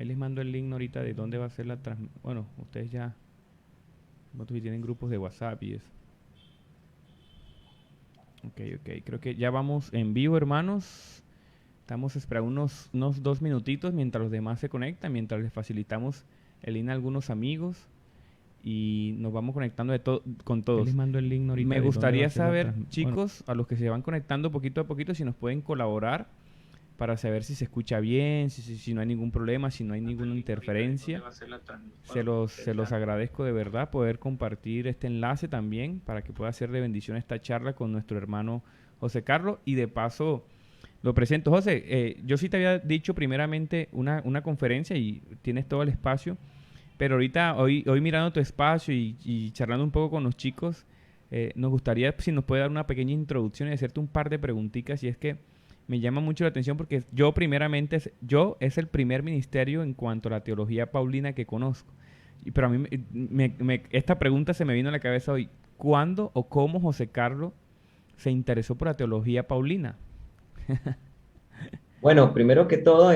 Ahí les mando el link ahorita de dónde va a ser la transmisión. Bueno, ustedes ya, vosotros si tienen grupos de WhatsApp y eso. Ok, ok. Creo que ya vamos en vivo, hermanos. Estamos esperando unos 2 minutitos mientras los demás se conectan, mientras les facilitamos el link a algunos amigos y nos vamos conectando con todos. Les mando el link ahorita. Me gustaría saber, chicos, a los que se van conectando poquito a poquito, si nos pueden colaborar para saber si se escucha bien, si no hay ningún problema, si no hay ninguna interferencia. Se los agradezco de verdad poder compartir este enlace también para que pueda ser de bendición esta charla con nuestro hermano José Carlos. Y de paso lo presento. José, yo sí te había dicho primeramente una conferencia y tienes todo el espacio, pero ahorita, hoy mirando tu espacio y charlando un poco con los chicos, nos gustaría si nos puede dar una pequeña introducción y hacerte un par de preguntitas. Y es que me llama mucho la atención porque yo es el primer ministerio en cuanto a la teología paulina que conozco. Pero a mí esta pregunta se me vino a la cabeza hoy. ¿Cuándo o cómo José Carlos se interesó por la teología paulina? Bueno, primero que todo,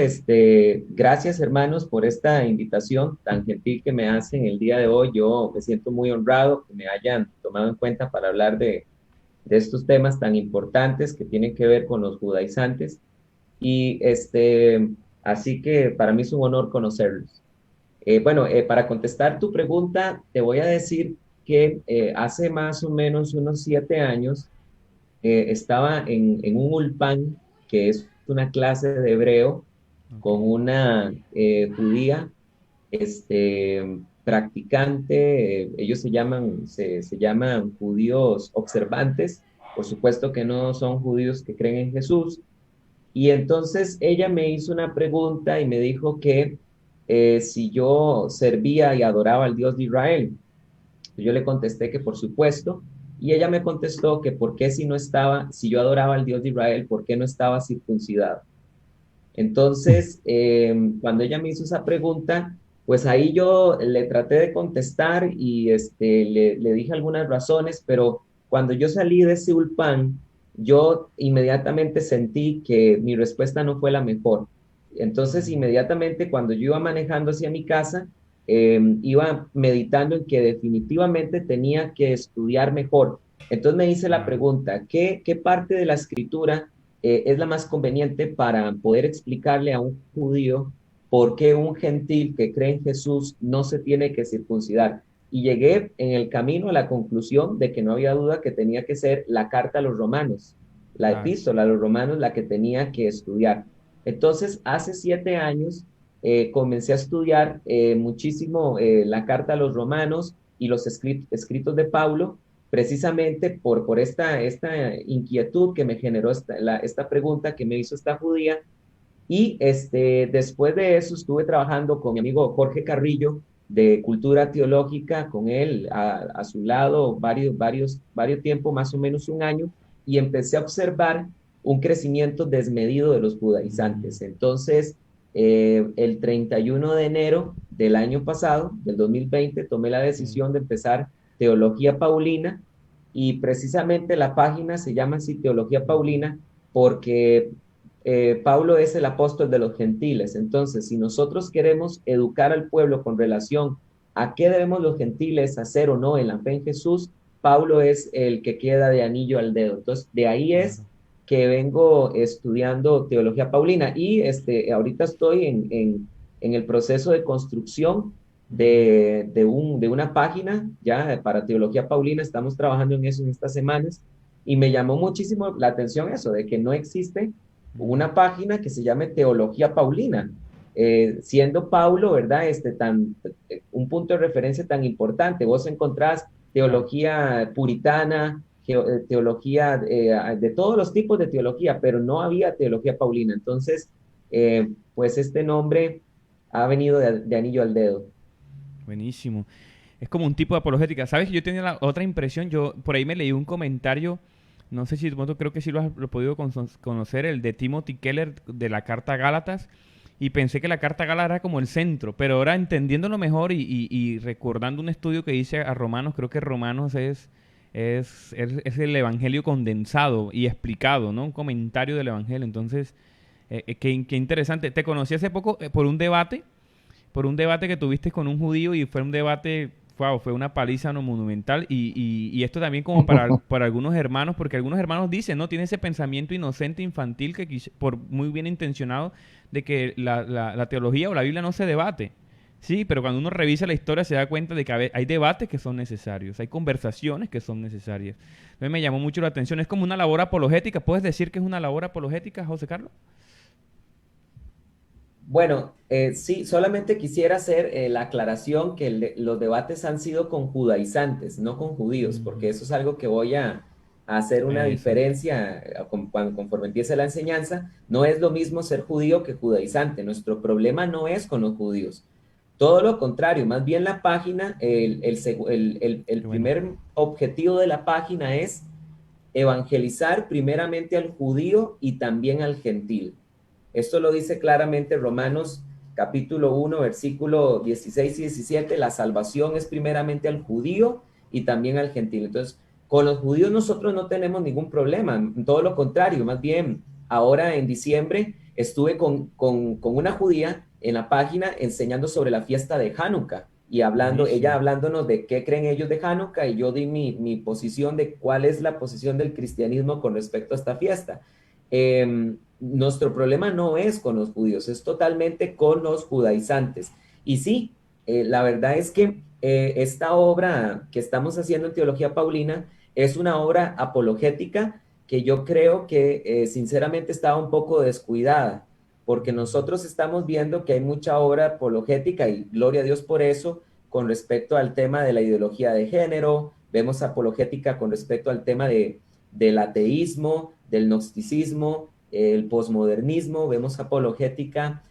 gracias hermanos por esta invitación tan gentil que me hacen el día de hoy. Yo me siento muy honrado que me hayan tomado en cuenta para hablar de estos temas tan importantes que tienen que ver con los judaizantes. Y así que para mí es un honor conocerlos. Bueno, para contestar tu pregunta, te voy a decir que hace más o menos unos 7 años estaba en un ulpan, que es una clase de hebreo, Ok. con una judía practicante. Ellos se llaman judíos observantes, por supuesto que no son judíos que creen en Jesús. Y entonces ella me hizo una pregunta y me dijo que si yo servía y adoraba al Dios de Israel. Yo le contesté que por supuesto, y ella me contestó que por qué si yo adoraba al Dios de Israel, por qué no estaba circuncidado. Entonces, cuando ella me hizo esa pregunta, pues ahí yo le traté de contestar y le dije algunas razones, pero cuando yo salí de ese ulpan, yo inmediatamente sentí que mi respuesta no fue la mejor. Entonces, inmediatamente cuando yo iba manejando hacia mi casa, iba meditando en que definitivamente tenía que estudiar mejor. Entonces me hice la Claro. pregunta, ¿qué parte de la escritura es la más conveniente para poder explicarle a un judío por qué un gentil que cree en Jesús no se tiene que circuncidar? Y llegué en el camino a la conclusión de que no había duda que tenía que ser la carta a los romanos, la Claro. epístola a los romanos, la que tenía que estudiar. Entonces, hace 7 años comencé a estudiar muchísimo la carta a los romanos y los escritos de Pablo, precisamente por esta inquietud que me generó esta pregunta que me hizo esta judía. Y después de eso estuve trabajando con mi amigo Jorge Carrillo de Cultura Teológica, con él a su lado varios tiempo, más o menos un año, y empecé a observar un crecimiento desmedido de los judaizantes. Entonces, el 31 de enero del año pasado, del 2020, tomé la Ok. decisión de empezar Teología Paulina, y precisamente la página se llama así Teología Paulina porque Pablo es el apóstol de los gentiles. Entonces, si nosotros queremos educar al pueblo con relación a qué debemos los gentiles hacer o no en la fe en Jesús, Pablo es el que queda de anillo al dedo. Entonces, de ahí es Claro. que vengo estudiando teología paulina y ahorita estoy en el proceso de construcción de una página ya para teología paulina. Estamos trabajando en eso en estas semanas y me llamó muchísimo la atención eso, de que no existe una página que se llame Teología Paulina, siendo Paulo, ¿verdad? Un punto de referencia tan importante. Vos encontrás Claro. teología puritana, teología de todos los tipos de teología, pero no había teología paulina. Entonces, pues este nombre ha venido de anillo al dedo. Buenísimo. Es como un tipo de apologética. ¿Sabes? Yo tenía la otra impresión. Yo por ahí me leí un comentario. No sé si vos creo que sí lo has podido conocer, el de Timothy Keller de la Carta a Gálatas. Y pensé que la Carta a Gálatas era como el centro. Pero ahora entendiéndolo mejor y recordando un estudio que hice a Romanos, creo que Romanos es el Evangelio condensado y explicado, ¿no? Un comentario del Evangelio. Entonces, qué interesante. Te conocí hace poco por un debate por un debate que tuviste con un judío y fue un debate, wow, fue una paliza no monumental y esto también como para algunos hermanos, porque algunos hermanos dicen, ¿no? Tiene ese pensamiento inocente, infantil, que por muy bien intencionado, de que la teología o la Biblia no se debate. Sí, pero cuando uno revisa la historia se da cuenta de que hay debates que son necesarios, hay conversaciones que son necesarias. Entonces me llamó mucho la atención, es como una labor apologética. ¿Puedes decir que es una labor apologética, José Carlos? Bueno, sí, solamente quisiera hacer la aclaración que los debates han sido con judaizantes, no con judíos, Ujú. porque eso es algo que voy a hacer una Exacto. diferencia conforme empiece la enseñanza. No es lo mismo ser judío que judaizante. Nuestro problema no es con los judíos. Todo lo contrario, más bien la página, el Qué bueno. primer objetivo de la página es evangelizar primeramente al judío y también al gentil. Esto lo dice claramente Romanos capítulo 1, versículo 16 y 17. La salvación es primeramente al judío y también al gentil. Entonces, con los judíos nosotros no tenemos ningún problema, todo lo contrario, más bien, ahora en diciembre estuve con una judía en la página enseñando sobre la fiesta de Hanukkah y ella Buenísimo. hablándonos de qué creen ellos de Hanukkah y yo di mi posición de cuál es la posición del cristianismo con respecto a esta fiesta. Nuestro problema no es con los judíos, es totalmente con los judaizantes. Y sí, la verdad es que esta obra que estamos haciendo en Teología Paulina es una obra apologética que yo creo que sinceramente estaba un poco descuidada, porque Ujú. nosotros estamos viendo que hay mucha obra apologética y gloria a Dios por eso con respecto al tema de la ideología de género, vemos apologética con respecto al tema del ateísmo, del gnosticismo, el posmodernismo, vemos apologética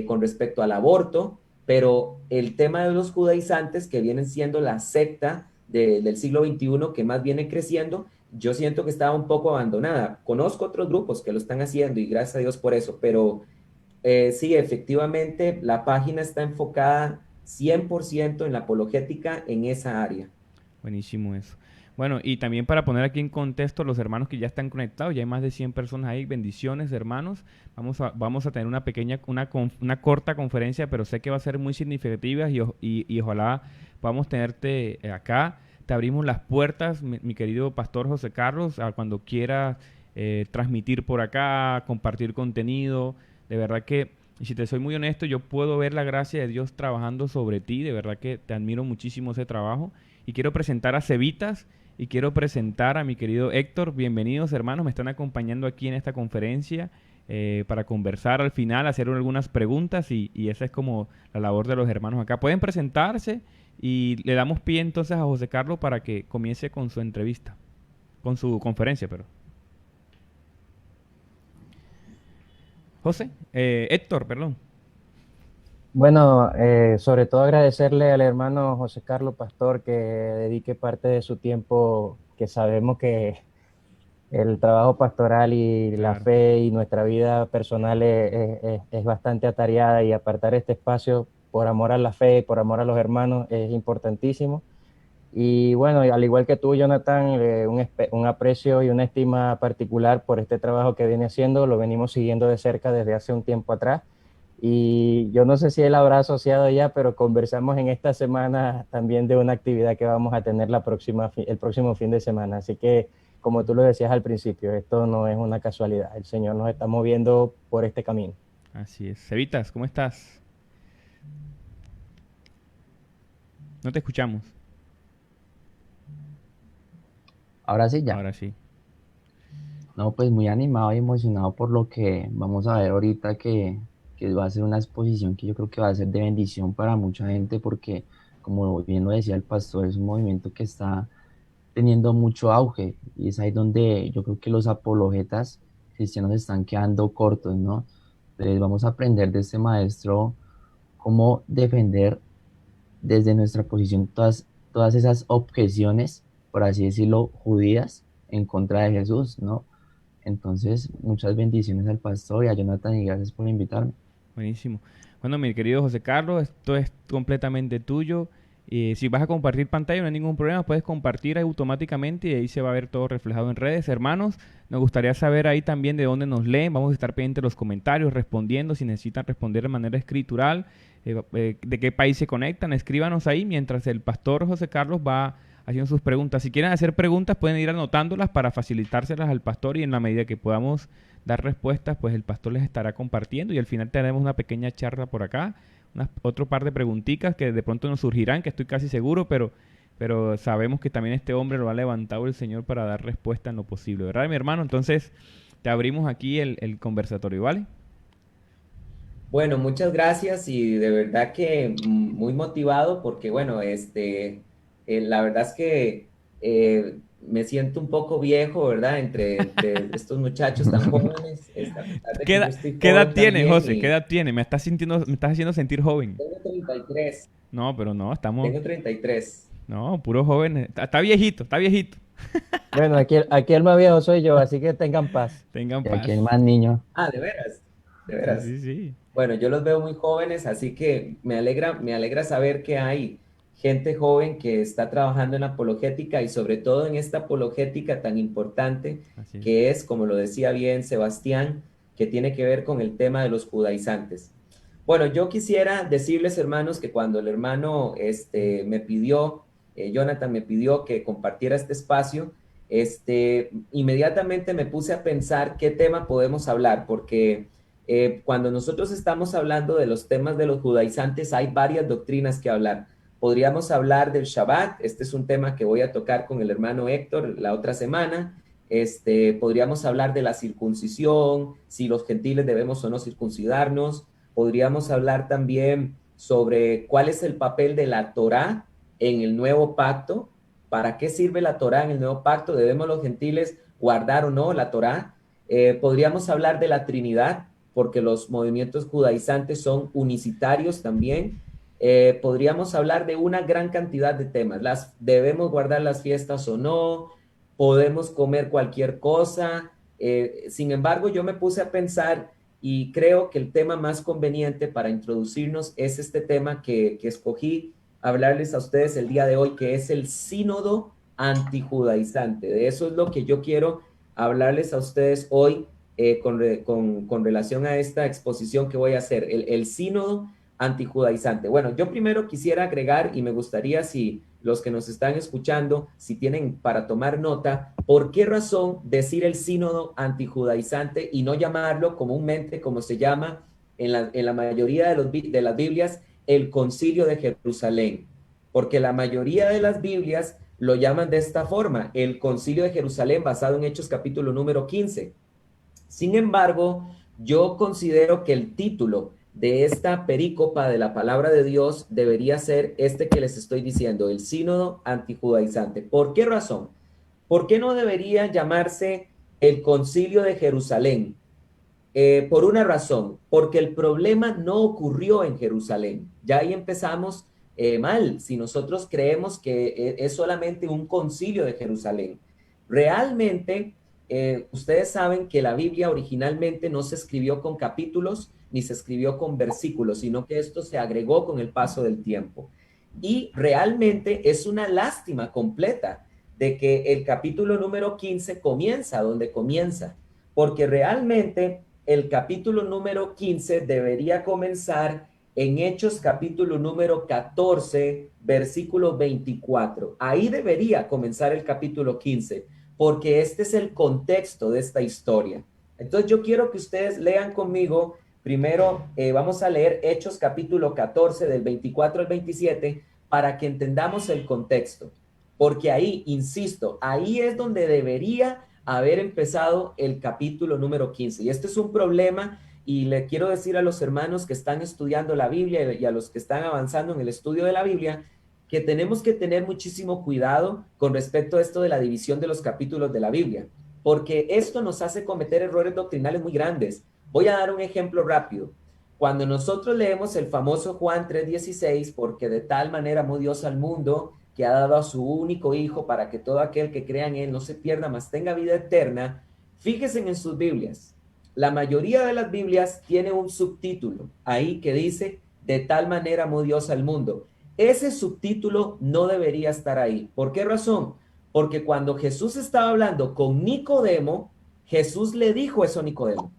con respecto al aborto, pero el tema de los judaizantes, que vienen siendo la secta del siglo XXI, que más viene creciendo, yo siento que estaba un poco abandonada. Conozco otros grupos que lo están haciendo y gracias a Dios por eso, pero sí, efectivamente, la página está enfocada 100% en la apologética en esa área. Buenísimo eso. Bueno, y también para poner aquí en contexto los hermanos que ya están conectados, ya hay más de 100 personas ahí, bendiciones hermanos. Vamos a tener una pequeña, una corta conferencia, pero sé que va a ser muy significativa y ojalá podamos tenerte acá. Te abrimos las puertas, mi querido pastor José Carlos, a cuando quieras transmitir por acá, compartir contenido. De verdad que, y si te soy muy honesto, yo puedo ver la gracia de Dios trabajando sobre ti. De verdad que te admiro muchísimo ese trabajo. Y quiero presentar a Cevitas y quiero presentar a mi querido Héctor. Bienvenidos hermanos, me están acompañando aquí en esta conferencia para conversar al final, hacer algunas preguntas y esa es como la labor de los hermanos acá. Pueden presentarse y le damos pie entonces a José Carlos para que comience con su entrevista, con su conferencia, pero José, Héctor, perdón. Bueno, sobre todo agradecerle al hermano José Carlos Pastor que dedique parte de su tiempo, que sabemos que el trabajo pastoral y la Claro. fe y nuestra vida personal es bastante atareada y apartar este espacio por amor a la fe y por amor a los hermanos es importantísimo. Y bueno, al igual que tú, Jonathan, un aprecio y una estima particular por este trabajo que viene haciendo, lo venimos siguiendo de cerca desde hace un tiempo atrás. Y yo no sé si él habrá asociado ya, pero conversamos en esta semana también de una actividad que vamos a tener el próximo fin de semana. Así que, como tú lo decías al principio, esto no es una casualidad. El Señor nos está moviendo por este camino. Así es. Cevitas, ¿cómo estás? No te escuchamos. Ahora sí, ya. Ahora sí. No, pues muy animado y emocionado por lo que vamos a ver ahorita que va a ser una exposición que yo creo que va a ser de bendición para mucha gente porque, como bien lo decía el pastor, es un movimiento que está teniendo mucho auge y es ahí donde yo creo que los apologetas cristianos están quedando cortos, ¿no? Entonces vamos a aprender de este maestro cómo defender desde nuestra posición todas esas objeciones, por así decirlo, judías en contra de Jesús, ¿no? Entonces, muchas bendiciones al pastor y a Jonathan y gracias por invitarme. Buenísimo. Bueno, mi querido José Carlos, esto es completamente tuyo. Si vas a compartir pantalla, no hay ningún problema, puedes compartir automáticamente y ahí se va a ver todo reflejado en redes. Hermanos, nos gustaría saber ahí también de dónde nos leen. Vamos a estar pendientes de los comentarios, respondiendo. Si necesitan responder de manera escritural, de qué país se conectan, escríbanos ahí mientras el pastor José Carlos va haciendo sus preguntas. Si quieren hacer preguntas, pueden ir anotándolas para facilitárselas al pastor, y en la medida que podamos dar respuestas, pues el pastor les estará compartiendo, y al final tenemos una pequeña charla por acá, otro par de preguntitas que de pronto nos surgirán, que estoy casi seguro, pero sabemos que también este hombre lo ha levantado el Señor para dar respuesta en lo posible, ¿verdad, mi hermano? Entonces, te abrimos aquí el conversatorio, ¿vale? Bueno, muchas gracias y de verdad que muy motivado porque, bueno, la verdad es que me siento un poco viejo, ¿verdad? Entre estos muchachos tan jóvenes, a pesar de que yo estoy ¿Qué edad joven tiene, también José? ¿Qué edad tiene? Me estás haciendo sentir joven. tengo 33, No, pero no, estamos... tengo 33. No, puro joven. Está viejito, está viejito. Bueno, aquí el más viejo soy yo, así que tengan paz. Tengan Y paz. aquí el más niño. Ah, de veras, de Sí, veras. sí, sí. Bueno, yo los veo muy jóvenes, así que me alegra saber que hay gente joven que está trabajando en la apologética y sobre todo en esta apologética tan importante Así es. que es, como lo decía bien Sebastián, que tiene que ver con el tema de los judaizantes. Bueno, yo quisiera decirles, hermanos, que cuando el hermano me pidió, Jonathan me pidió que compartiera este espacio, inmediatamente me puse a pensar qué tema podemos hablar, porque cuando nosotros estamos hablando de los temas de los judaizantes, hay varias doctrinas que hablar. Podríamos hablar del Shabbat, este es un tema que voy a tocar con el hermano Héctor la otra semana. Podríamos hablar de la circuncisión, si los gentiles debemos o no circuncidarnos. Podríamos hablar también sobre cuál es el papel de la Torá en el nuevo pacto. ¿Para qué sirve la Torá en el nuevo pacto? ¿Debemos los gentiles guardar o no la Torá? Podríamos hablar de la Trinidad, porque los movimientos judaizantes son unicitarios también. Podríamos hablar de una gran cantidad de temas. ¿Debemos guardar las fiestas o no? ¿Podemos comer cualquier cosa? Sin embargo, yo me puse a pensar y creo que el tema más conveniente para introducirnos es este tema que escogí hablarles a ustedes el día de hoy, que es el sínodo antijudaizante. De eso es lo que yo quiero hablarles a ustedes hoy con relación a esta exposición que voy a hacer, el sínodo antijudaizante. Bueno, yo primero quisiera agregar, y me gustaría si los que nos están escuchando, si tienen para tomar nota, ¿por qué razón decir el sínodo antijudaizante y no llamarlo comúnmente, como se llama en la mayoría de las Biblias, el Concilio de Jerusalén? Porque la mayoría de las Biblias lo llaman de esta forma, el Concilio de Jerusalén, basado en Hechos capítulo número 15. Sin embargo, yo considero que el título de esta perícopa de la palabra de Dios debería ser este que les estoy diciendo, el sínodo antijudaizante. ¿Por qué razón? ¿Por qué no debería llamarse el Concilio de Jerusalén? Por una razón, porque el problema no ocurrió en Jerusalén. Ya ahí empezamos mal, si nosotros creemos que es solamente un concilio de Jerusalén. Realmente, ustedes saben que la Biblia originalmente no se escribió con capítulos ni se escribió con versículos, sino que esto se agregó con el paso del tiempo. Y realmente es una lástima completa de que el capítulo número 15 comienza donde comienza, porque realmente el capítulo número 15 debería comenzar en Hechos capítulo número 14, versículo 24. Ahí debería comenzar el capítulo 15, porque este es el contexto de esta historia. Entonces yo quiero que ustedes lean conmigo. Primero vamos a leer Hechos capítulo 14 del 24 al 27 para que entendamos el contexto. Porque ahí, insisto, ahí es donde debería haber empezado el capítulo número 15. Y este es un problema y le quiero decir a los hermanos que están estudiando la Biblia y a los que están avanzando en el estudio de la Biblia que tenemos que tener muchísimo cuidado con respecto a esto de la división de los capítulos de la Biblia, porque esto nos hace cometer errores doctrinales muy grandes. Voy a dar un ejemplo rápido. Cuando nosotros leemos el famoso Juan 3:16, porque de tal manera amó Dios al mundo, que ha dado a su único hijo para que todo aquel que crea en él no se pierda, mas tenga vida eterna. Fíjense en sus Biblias. La mayoría de las Biblias tiene un subtítulo ahí que dice, de tal manera amó Dios al mundo. ese subtítulo no debería estar ahí. ¿Por qué razón? Porque cuando Jesús estaba hablando con Nicodemo, Jesús le dijo eso a Nicodemo.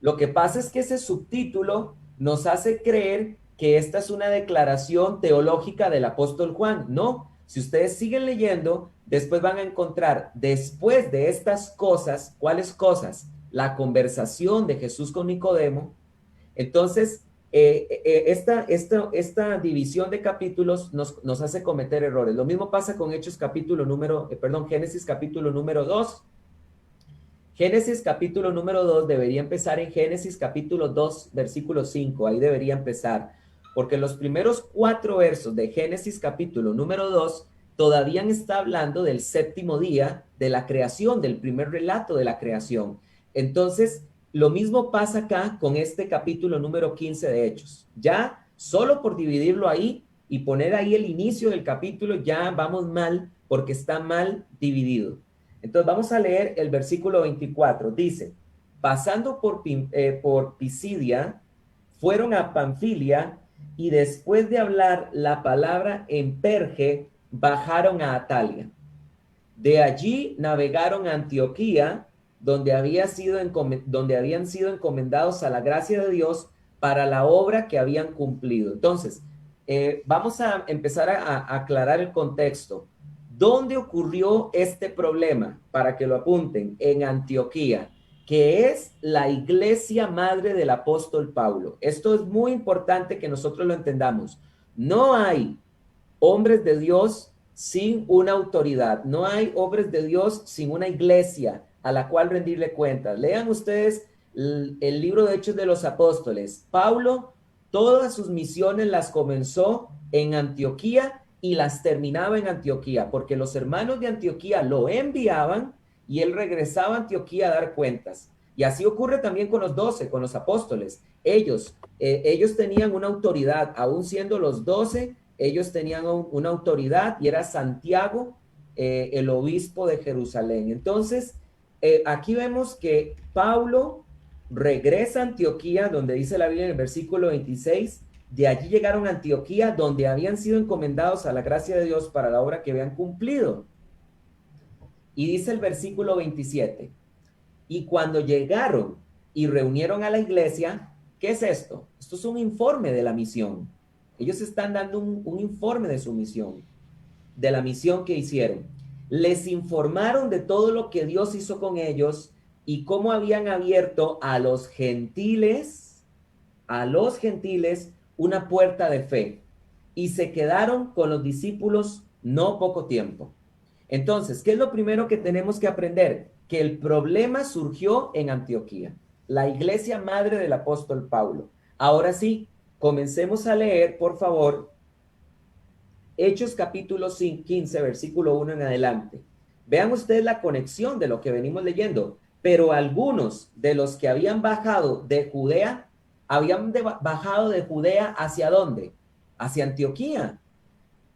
Lo que pasa es que ese subtítulo nos hace creer que esta es una declaración teológica del apóstol Juan. No, si ustedes siguen leyendo, después van a encontrar, después de estas cosas, ¿cuáles cosas? La conversación de Jesús con Nicodemo. Entonces, esta división de capítulos nos hace cometer errores. Lo mismo pasa con Génesis capítulo número 2. Génesis capítulo número 2 debería empezar en Génesis capítulo 2, versículo 5. Ahí debería empezar, porque los primeros 4 versos de Génesis capítulo número 2 todavía está hablando del séptimo día de la creación, del primer relato de la creación. Entonces, lo mismo pasa acá con este capítulo número 15 de Hechos. Ya solo por dividirlo ahí y poner ahí el inicio del capítulo, ya vamos mal porque está mal dividido. Entonces vamos a leer el versículo 24. Dice, pasando por Pisidia, fueron a Panfilia y después de hablar la palabra en Perge, bajaron a Atalia. De allí navegaron a Antioquía, donde habían sido encomendados a la gracia de Dios para la obra que habían cumplido. Entonces, vamos a empezar a aclarar el contexto. ¿Dónde ocurrió este problema? Para que lo apunten, en Antioquía, que es la iglesia madre del apóstol Pablo. Esto es muy importante que nosotros lo entendamos. No hay hombres de Dios sin una autoridad. No hay hombres de Dios sin una iglesia a la cual rendirle cuentas. Lean ustedes el libro de Hechos de los Apóstoles. Pablo, todas sus misiones las comenzó en Antioquía y las terminaba en Antioquía, porque los hermanos de Antioquía lo enviaban y él regresaba a Antioquía a dar cuentas. Y así ocurre también con los 12, con los apóstoles. Ellos tenían una autoridad, aún siendo los 12, ellos tenían una autoridad y era Santiago, el obispo de Jerusalén. Entonces, aquí vemos que Pablo regresa a Antioquía, donde dice la Biblia en el versículo 26, de allí llegaron a Antioquía, donde habían sido encomendados a la gracia de Dios para la obra que habían cumplido. Y dice el versículo 27, y cuando llegaron y reunieron a la iglesia, ¿qué es esto? Esto es un informe de la misión. Ellos están dando un informe de su misión, de la misión que hicieron. Les informaron de todo lo que Dios hizo con ellos y cómo habían abierto a los gentiles, una puerta de fe. Y se quedaron con los discípulos no poco tiempo. Entonces, ¿qué es lo primero que tenemos que aprender? Que el problema surgió en Antioquía, la iglesia madre del apóstol Pablo. Ahora sí, comencemos a leer, por favor, Hechos capítulo 15, versículo 1 en adelante. Vean ustedes la conexión de lo que venimos leyendo. Pero algunos de los que habían bajado de Judea, ¿hacia dónde? Hacia Antioquía.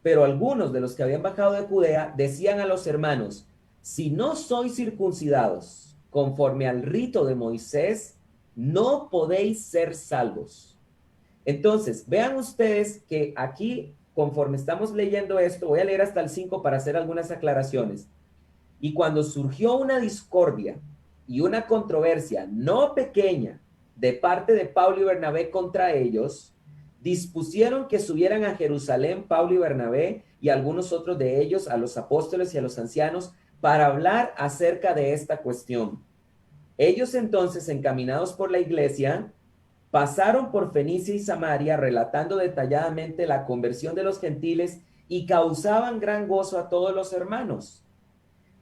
Pero algunos de los que habían bajado de Judea decían a los hermanos, si no sois circuncidados conforme al rito de Moisés, no podéis ser salvos. Entonces, vean ustedes que aquí, conforme estamos leyendo esto, voy a leer hasta el 5 para hacer algunas aclaraciones. Y cuando surgió una discordia y una controversia no pequeña de parte de Pablo y Bernabé contra ellos, dispusieron que subieran a Jerusalén Pablo y Bernabé y algunos otros de ellos, a los apóstoles y a los ancianos, para hablar acerca de esta cuestión. Ellos entonces, encaminados por la iglesia, pasaron por Fenicia y Samaria, relatando detalladamente la conversión de los gentiles y causaban gran gozo a todos los hermanos.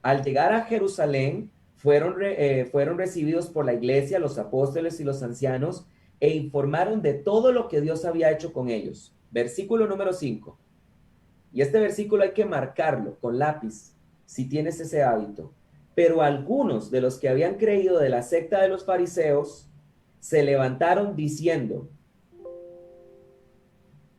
Al llegar a Jerusalén, fueron recibidos por la iglesia, los apóstoles y los ancianos, e informaron de todo lo que Dios había hecho con ellos. Versículo número 5. Y este versículo hay que marcarlo con lápiz, si tienes ese hábito. Pero algunos de los que habían creído de la secta de los fariseos se levantaron diciendo,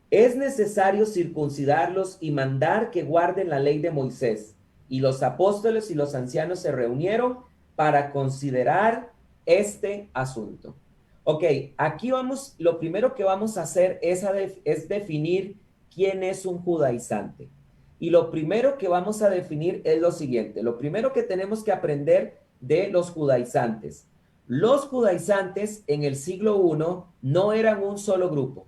es necesario circuncidarlos y mandar que guarden la ley de Moisés. Y los apóstoles y los ancianos se reunieron para considerar este asunto. Ok, aquí lo primero que vamos a hacer es definir quién es un judaizante. Y lo primero que vamos a definir es lo siguiente. Lo primero que tenemos que aprender de los judaizantes. Los judaizantes en el siglo I no eran un solo grupo,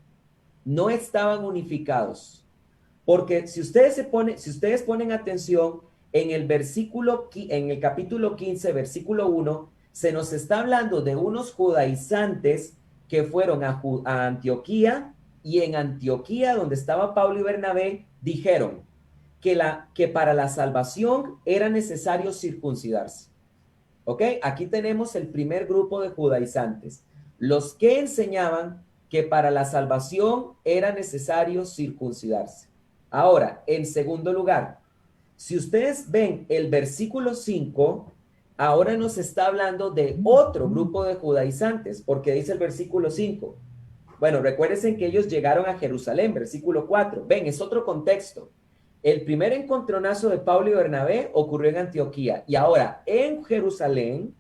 no estaban unificados. Porque si ustedes ponen atención en el capítulo 15, versículo 1, se nos está hablando de unos judaizantes que fueron a Antioquía, y en Antioquía, donde estaba Pablo y Bernabé, dijeron que para la salvación era necesario circuncidarse. ¿Ok? Aquí tenemos el primer grupo de judaizantes, los que enseñaban que para la salvación era necesario circuncidarse. Ahora, en segundo lugar, si ustedes ven el versículo 5, ahora nos está hablando de otro grupo de judaizantes, porque dice el versículo 5. Bueno, recuérdense que ellos llegaron a Jerusalén, versículo 4. Ven, es otro contexto. El primer encontronazo de Pablo y Bernabé ocurrió en Antioquía, y ahora en Jerusalén,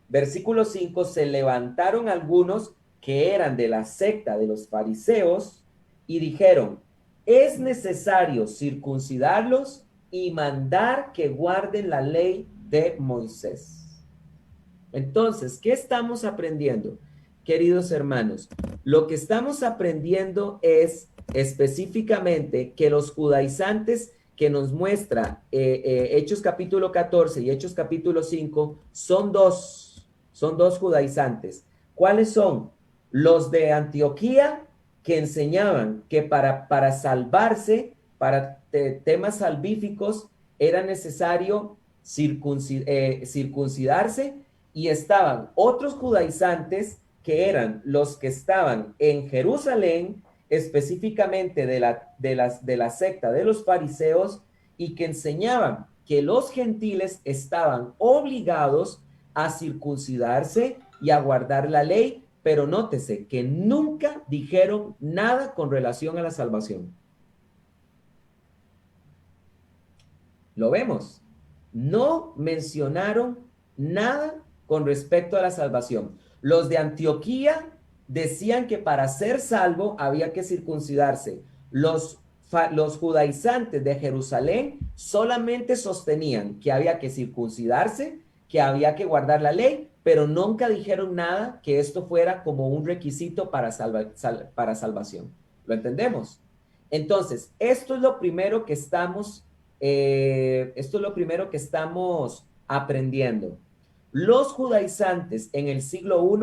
versículo 5, se levantaron algunos que eran de la secta de los fariseos y dijeron: es necesario circuncidarlos y mandar que guarden la ley de Moisés. Entonces, ¿qué estamos aprendiendo, queridos hermanos? Lo que estamos aprendiendo es específicamente que los judaizantes que nos muestra Hechos capítulo 14 y Hechos capítulo 5 son dos judaizantes. ¿Cuáles son? Los de Antioquía, que enseñaban que para salvarse, para temas salvíficos, era necesario circuncidarse, y estaban otros judaizantes que eran los que estaban en Jerusalén, específicamente de la secta de los fariseos, y que enseñaban que los gentiles estaban obligados a circuncidarse y a guardar la ley, pero nótese que nunca dijeron nada con relación a la salvación. Lo vemos. No mencionaron nada con respecto a la salvación. Los de Antioquía decían que para ser salvo había que circuncidarse. Los judaizantes de Jerusalén solamente sostenían que había que circuncidarse, que había que guardar la ley, pero nunca dijeron nada que esto fuera como un requisito para salvación. ¿Lo entendemos? Entonces, esto es lo primero que estamos aprendiendo. Los judaizantes en el siglo I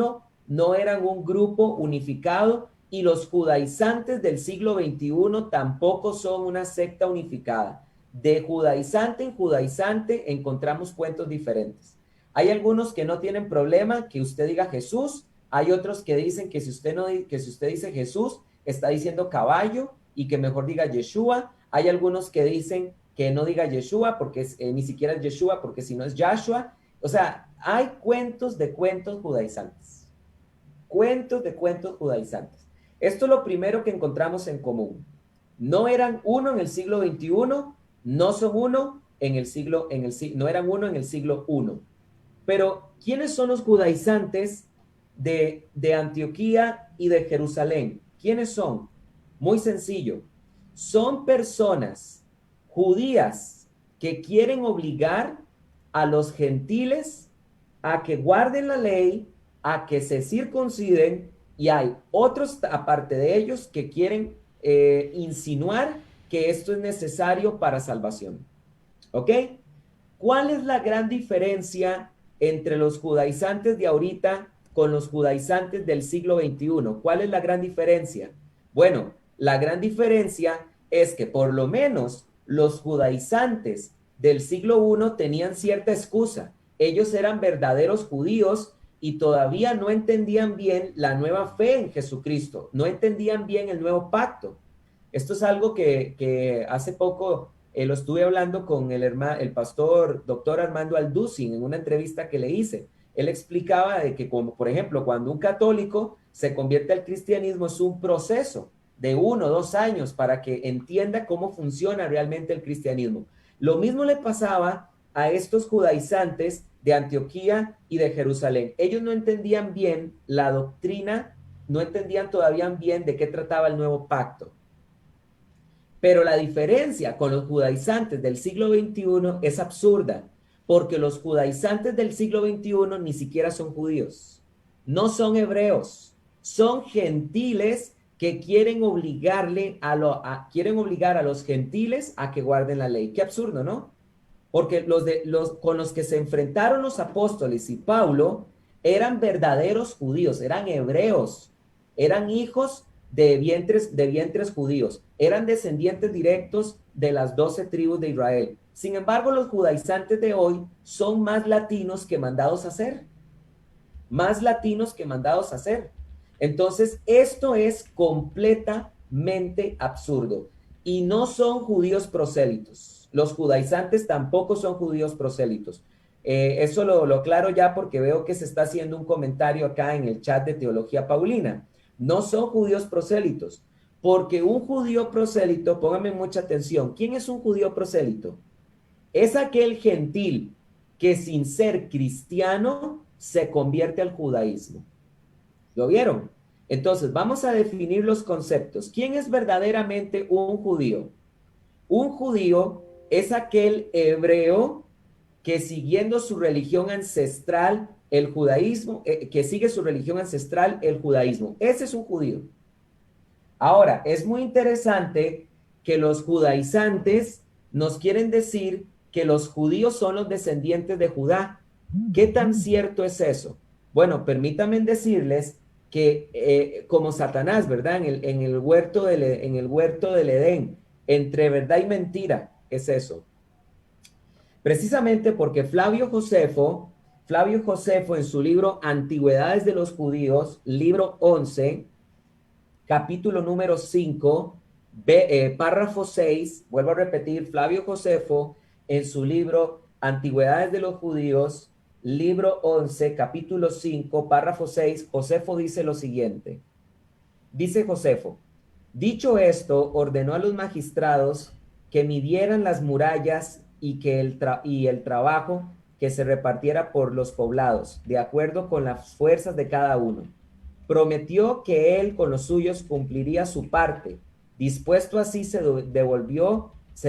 no eran un grupo unificado, y los judaizantes del siglo XXI tampoco son una secta unificada. De judaizante en judaizante encontramos cuentos diferentes. Hay algunos que no tienen problema que usted diga Jesús, hay otros que dicen que si usted dice Jesús, está diciendo caballo, y que mejor diga Yeshua. Hay algunos que dicen que no diga Yeshua, porque ni siquiera es Yeshua, porque si no es Yahshua. O sea, hay cuentos de cuentos judaizantes. Cuentos de cuentos judaizantes. Esto es lo primero que encontramos en común. No eran uno en el siglo XXI, no son uno no eran uno en el siglo I. Pero, ¿quiénes son los judaizantes de Antioquía y de Jerusalén? ¿Quiénes son? Muy sencillo. Son personas judías que quieren obligar a los gentiles a que guarden la ley, a que se circunciden, y hay otros, aparte de ellos, que quieren insinuar que esto es necesario para salvación. ¿Ok? ¿Cuál es la gran diferencia entre los judaizantes de ahorita con los judaizantes del siglo XXI? ¿Cuál es la gran diferencia? Bueno, la gran diferencia es que por lo menos los judaizantes del siglo I tenían cierta excusa. Ellos eran verdaderos judíos y todavía no entendían bien la nueva fe en Jesucristo, no entendían bien el nuevo pacto. Esto es algo que hace poco lo estuve hablando con el pastor doctor Armando Alducin en una entrevista que le hice. Él explicaba de que, como por ejemplo, cuando un católico se convierte al cristianismo, es un proceso de 1 o 2 años para que entienda cómo funciona realmente el cristianismo. Lo mismo le pasaba a estos judaizantes de Antioquía y de Jerusalén. Ellos no entendían bien la doctrina, no entendían todavía bien de qué trataba el nuevo pacto. Pero la diferencia con los judaizantes del siglo XXI es absurda, porque los judaizantes del siglo XXI ni siquiera son judíos, no son hebreos, son gentiles que quieren obligar a los gentiles a que guarden la ley. Qué absurdo, ¿no? Porque con los que se enfrentaron los apóstoles y Pablo eran verdaderos judíos, eran hebreos, eran hijos de vientres judíos, eran descendientes directos de las 12 tribus de Israel. Sin embargo, los judaizantes de hoy son más latinos que mandados a hacer, más latinos que mandados a hacer. Entonces, esto es completamente absurdo y no son judíos prosélitos. Los judaizantes tampoco son judíos prosélitos. Eso lo aclaro ya porque veo que se está haciendo un comentario acá en el chat de Teología Paulina. No son judíos prosélitos, porque un judío prosélito, pónganme mucha atención, ¿quién es un judío prosélito? Es aquel gentil que sin ser cristiano se convierte al judaísmo. ¿Lo vieron? Entonces, vamos a definir los conceptos. ¿Quién es verdaderamente un judío? Un judío es aquel hebreo que siguiendo su religión ancestral, el judaísmo, que sigue su religión ancestral, el judaísmo. Ese es un judío. Ahora, es muy interesante que los judaizantes nos quieren decir que los judíos son los descendientes de Judá. ¿Qué tan cierto es eso? Bueno, permítanme decirles que como Satanás, ¿verdad? En el huerto del Edén, entre verdad y mentira, es eso. Precisamente porque Flavio Josefo en su libro Antigüedades de los Judíos, libro 11, capítulo número 5, párrafo 6, vuelvo a repetir, Flavio Josefo en su libro Antigüedades de los Judíos, libro 11, capítulo 5, párrafo 6, Josefo dice lo siguiente. Dice Josefo: dicho esto, ordenó a los magistrados que midieran las murallas y que el trabajo que se repartiera por los poblados, de acuerdo con las fuerzas de cada uno. Prometió que él con los suyos cumpliría su parte. Dispuesto así se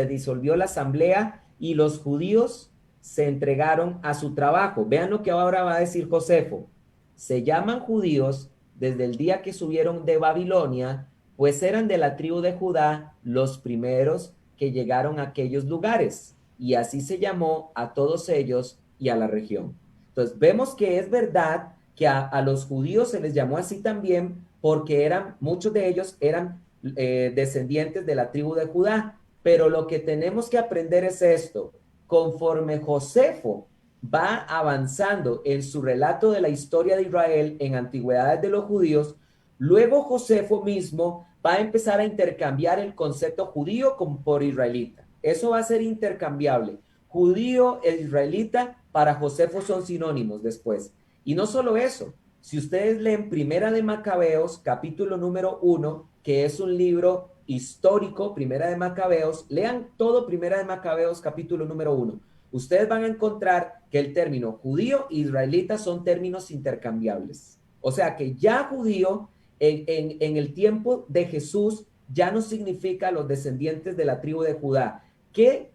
disolvió la asamblea y los judíos se entregaron a su trabajo. Vean lo que ahora va a decir Josefo. Se llaman judíos desde el día que subieron de Babilonia, pues eran de la tribu de Judá los primeros que llegaron a aquellos lugares, y así se llamó a todos ellos y a la región. Entonces vemos que es verdad que a los judíos se les llamó así también porque muchos de ellos eran descendientes de la tribu de Judá, pero lo que tenemos que aprender es esto: conforme Josefo va avanzando en su relato de la historia de Israel en Antigüedades de los Judíos, luego Josefo mismo va a empezar a intercambiar el concepto judío por israelita. Eso va a ser intercambiable. Judío e israelita para Josefo son sinónimos después. Y no solo eso, si ustedes leen Primera de Macabeos, capítulo número 1, que es un libro histórico, Primera de Macabeos, lean todo Primera de Macabeos, capítulo número 1. Ustedes van a encontrar que el término judío e israelita son términos intercambiables. O sea que ya judío en el tiempo de Jesús ya no significa los descendientes de la tribu de Judá.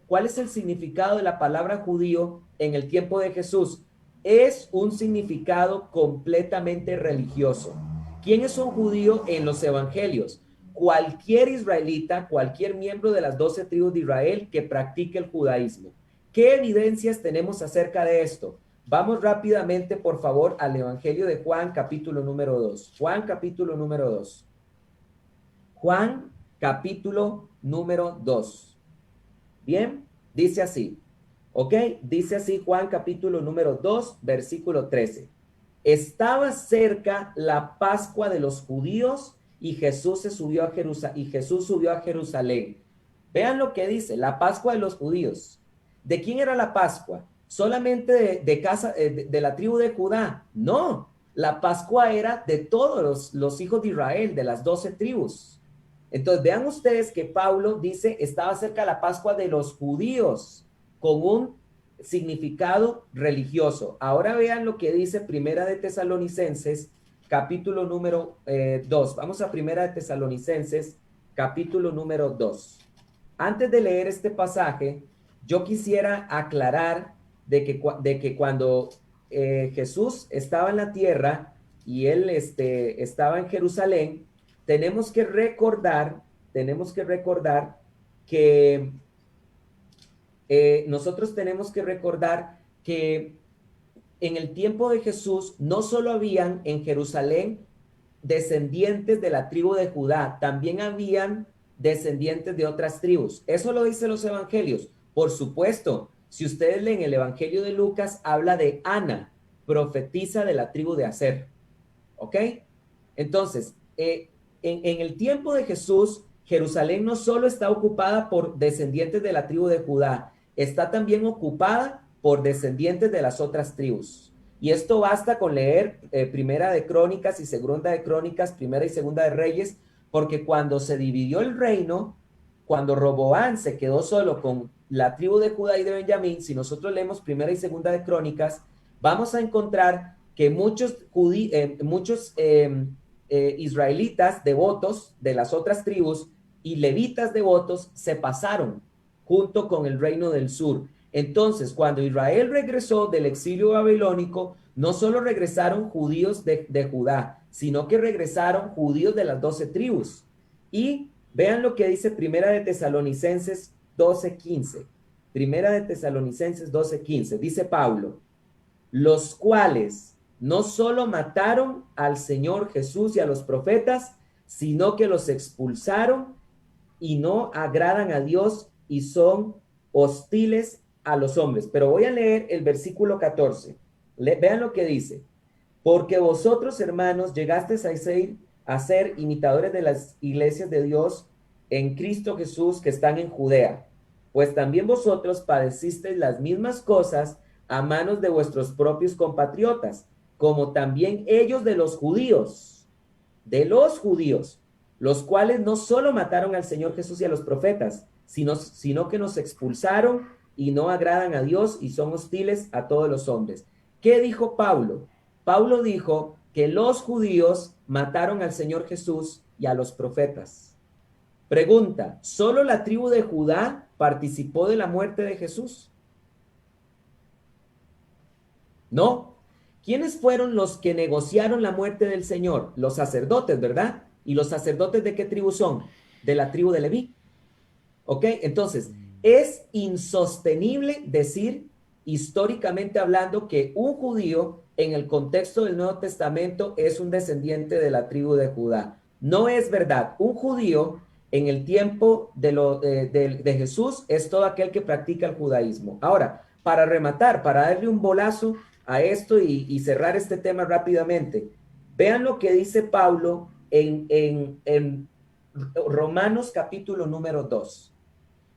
¿Cuál es el significado de la palabra judío en el tiempo de Jesús? Es un significado completamente religioso. ¿Quién es un judío en los evangelios? Cualquier israelita, cualquier miembro de las 12 tribus de Israel que practique el judaísmo. ¿Qué evidencias tenemos acerca de esto? Vamos rápidamente, por favor, al Evangelio de Juan, capítulo número 2. Juan, capítulo número 2. Juan, capítulo número 2. Bien, dice así. ¿Ok? Dice así Juan, capítulo número 2, versículo 13. Estaba cerca la Pascua de los judíos y Jesús subió a Jerusalén. Vean lo que dice, la Pascua de los judíos. ¿De quién era la Pascua? ¿Solamente de la tribu de Judá? No, la Pascua era de todos los hijos de Israel, de las 12 tribus. Entonces vean ustedes que Pablo dice, estaba cerca la Pascua de los judíos, con un significado religioso. Ahora vean lo que dice Primera de Tesalonicenses, capítulo número 2. Vamos a Primera de Tesalonicenses, capítulo número 2. antes de leer este pasaje, yo quisiera aclarar de que cuando Jesús estaba en la tierra y él estaba en Jerusalén, tenemos que recordar que nosotros tenemos que recordar que en el tiempo de Jesús no solo habían en Jerusalén descendientes de la tribu de Judá, también habían descendientes de otras tribus. Eso lo dicen los evangelios. Por supuesto, si ustedes leen el evangelio de Lucas, habla de Ana, profetisa de la tribu de Aser. ¿Ok? Entonces, en el tiempo de Jesús, Jerusalén no solo está ocupada por descendientes de la tribu de Judá, está también ocupada por descendientes de las otras tribus. Y esto basta con leer Primera de Crónicas y Segunda de Crónicas, Primera y Segunda de Reyes, porque cuando se dividió el reino, cuando Roboán se quedó solo con la tribu de Judá y de Benjamín, si nosotros leemos Primera y Segunda de Crónicas, vamos a encontrar que muchos israelitas devotos de las otras tribus y levitas devotos se pasaron junto con el reino del sur. Entonces, cuando Israel regresó del exilio babilónico, no solo regresaron judíos de Judá, sino que regresaron judíos de las 12 tribus. Y vean lo que dice Primera de Tesalonicenses 12:15. Primera de Tesalonicenses 12:15. Dice Pablo, los cuales no solo mataron al Señor Jesús y a los profetas, sino que los expulsaron y no agradan a Dios y son hostiles a los hombres. Pero voy a leer el versículo 14. Vean lo que dice. Porque vosotros, hermanos, llegasteis a ser imitadores de las iglesias de Dios en Cristo Jesús que están en Judea. Pues también vosotros padecisteis las mismas cosas a manos de vuestros propios compatriotas, como también ellos de los judíos, los cuales no solo mataron al Señor Jesús y a los profetas, sino que nos expulsaron y no agradan a Dios y son hostiles a todos los hombres. ¿Qué dijo Pablo? Pablo dijo que los judíos mataron al Señor Jesús y a los profetas. Pregunta, ¿solo la tribu de Judá participó de la muerte de Jesús? No. ¿Quiénes fueron los que negociaron la muerte del Señor? Los sacerdotes, ¿verdad? ¿Y los sacerdotes de qué tribu son? De la tribu de Leví. ¿Ok? Entonces, es insostenible decir, históricamente hablando, que un judío en el contexto del Nuevo Testamento es un descendiente de la tribu de Judá. No es verdad. Un judío en el tiempo de Jesús es todo aquel que practica el judaísmo. Ahora, para rematar, para darle un bolazo a esto y cerrar este tema rápidamente, vean lo que dice Pablo en Romanos capítulo número 2.